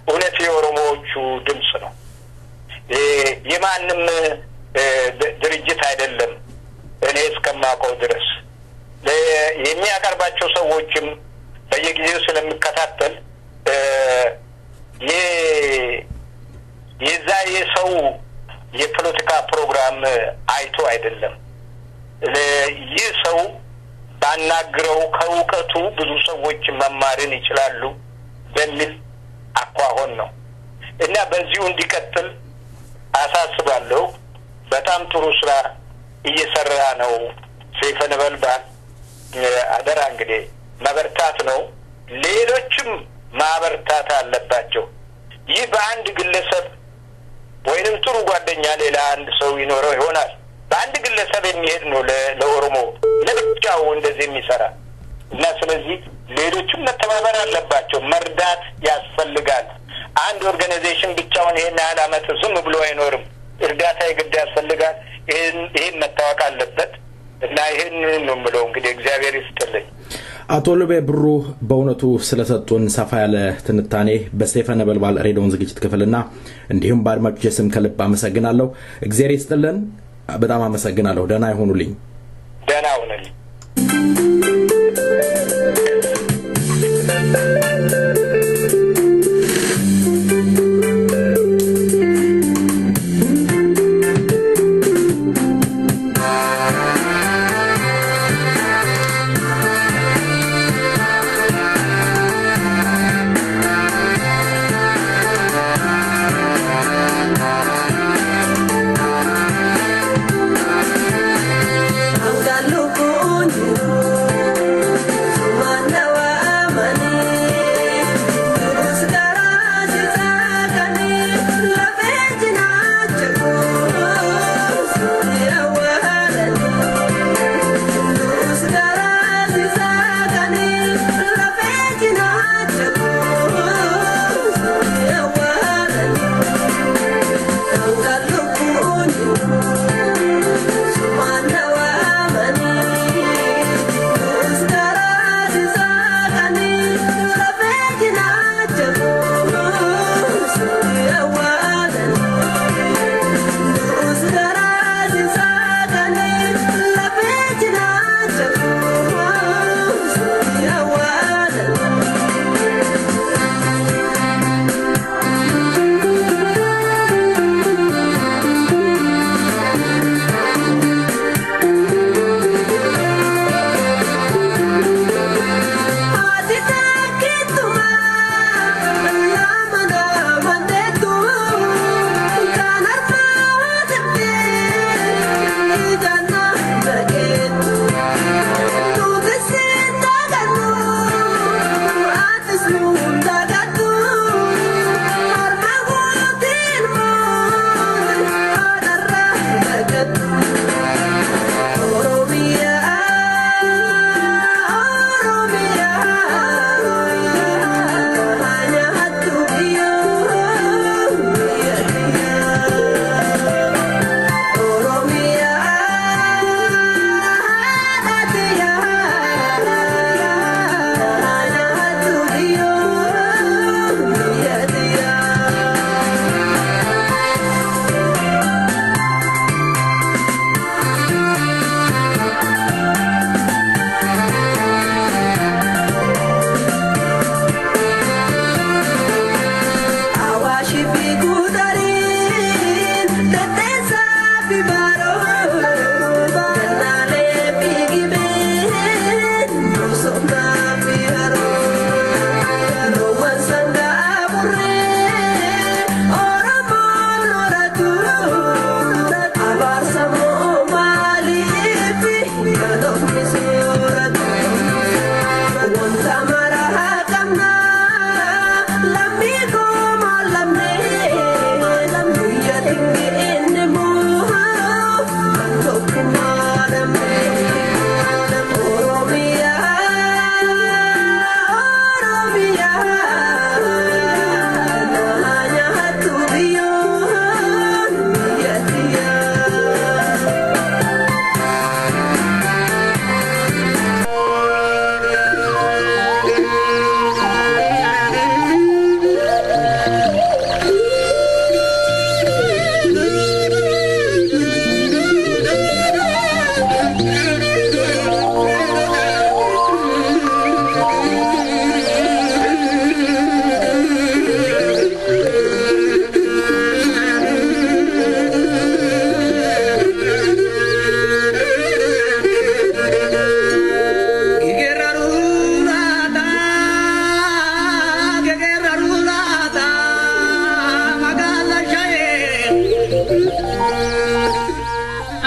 እውነት የኦሮሞዎቹ ድምፅ ነው። የማንም ድርጅት አይደለም። እኔ እስከማውቀው ድረስ የሚያቀርባቸው ሰዎችም በየጊዜው ስለሚከታተል የዛ የሰው የፖለቲካ ፕሮግራም አይቶ አይደለም። ይህ ሰው ባናግረው ከእውቀቱ ብዙ ሰዎች መማርን ይችላሉ በሚል አኳኋን ነው እና በዚሁ እንዲቀጥል አሳስባለሁ። በጣም ጥሩ ስራ እየሰራ ነው ሰይፈ ነበልባል። አደራ እንግዲህ መበርታት ነው። ሌሎችም ማበርታት አለባቸው። ይህ በአንድ ግለሰብ ወይንም ጥሩ ጓደኛ ሌላ አንድ ሰው ይኖረው ይሆናል። በአንድ ግለሰብ የሚሄድ ነው ለኦሮሞ ለብቻው እንደዚህ የሚሰራ እና ስለዚህ ሌሎችም መተባበር አለባቸው መርዳት ያስፈልጋል አንድ ኦርጋናይዜሽን ብቻውን ይሄን ያህል አመት ዝም ብሎ አይኖርም እርዳታ ይግድ ያስፈልጋል ይሄን መታወቅ አለበት እና ይሄን ነው ብለው እንግዲህ እግዚአብሔር ይስጥልኝ አቶ ሉቤ ብሩ በእውነቱ ስለሰጡን ሰፋ ያለ ትንታኔ በሰይፈ ነበልባል ሬዲዮን ዝግጅት ክፍልና እንዲሁም በአድማጮች ስም ከልብ አመሰግናለሁ እግዚአብሔር ይስጥልን በጣም አመሰግናለሁ ደህና ይሁኑልኝ ደህና ሁኑልኝ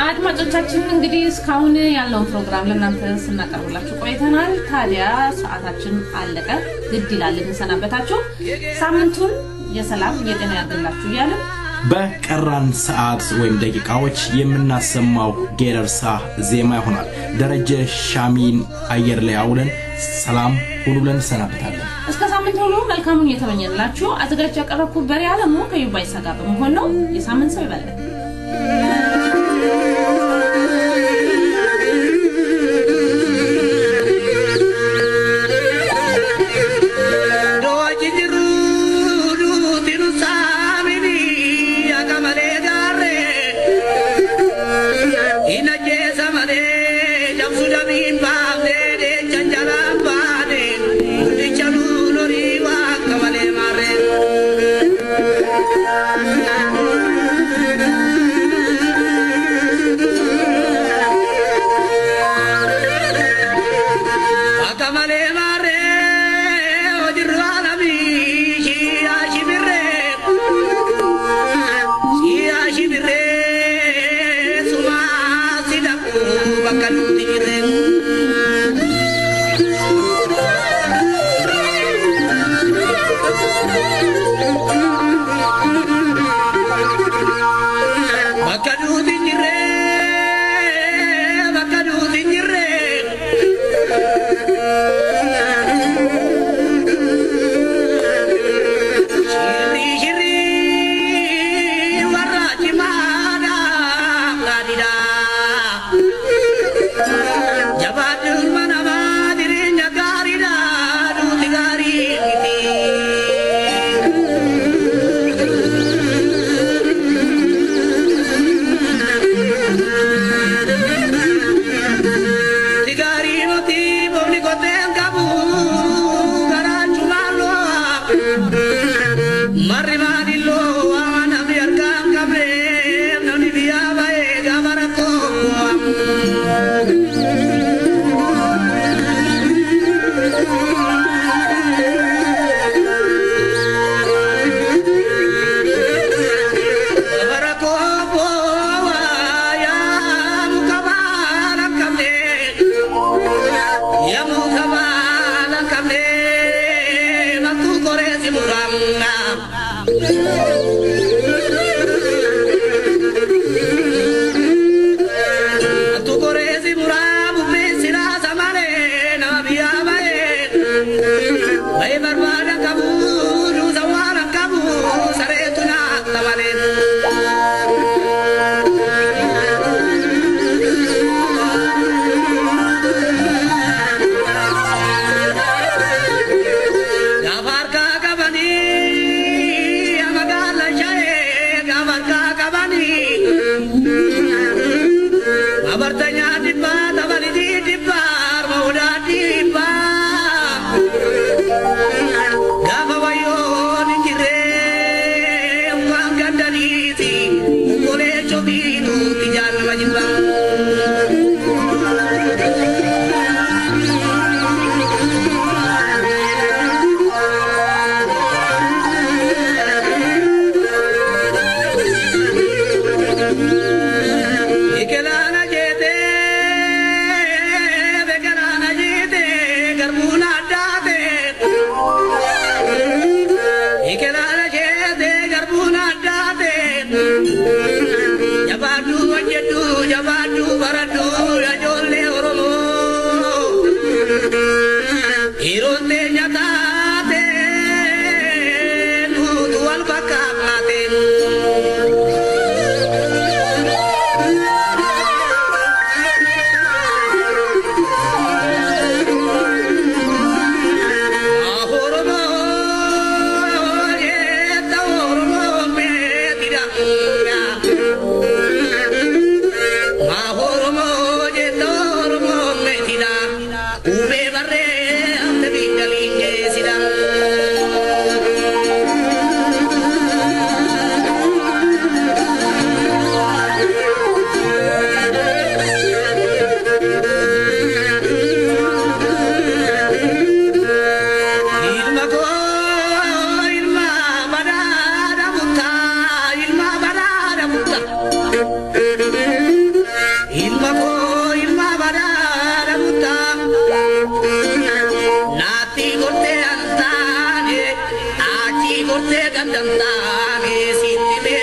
አድማጮቻችን እንግዲህ እስካሁን ያለውን ፕሮግራም ለእናንተ ስናቀርብላችሁ ቆይተናል። ታዲያ ሰዓታችን አለቀ። ግድ ይላል እንሰናበታችሁ። ሳምንቱን የሰላም የጤና ያድርግላችሁ እያልን በቀራን ሰዓት ወይም ደቂቃዎች የምናሰማው ጌረርሳ ዜማ ይሆናል ደረጀ ሻሚን አየር ላይ አውለን ሰላም ሁሉ ብለን ሰናብታለን እስከ ሳምንት ሁሉ መልካሙን የተመኘንላችሁ አዘጋጅ ያቀረብኩት በሪ ዓለሙ ከዩባይ ሰጋ በመሆን ነው የሳምንት ሰው ይበላል Corte cantante, si te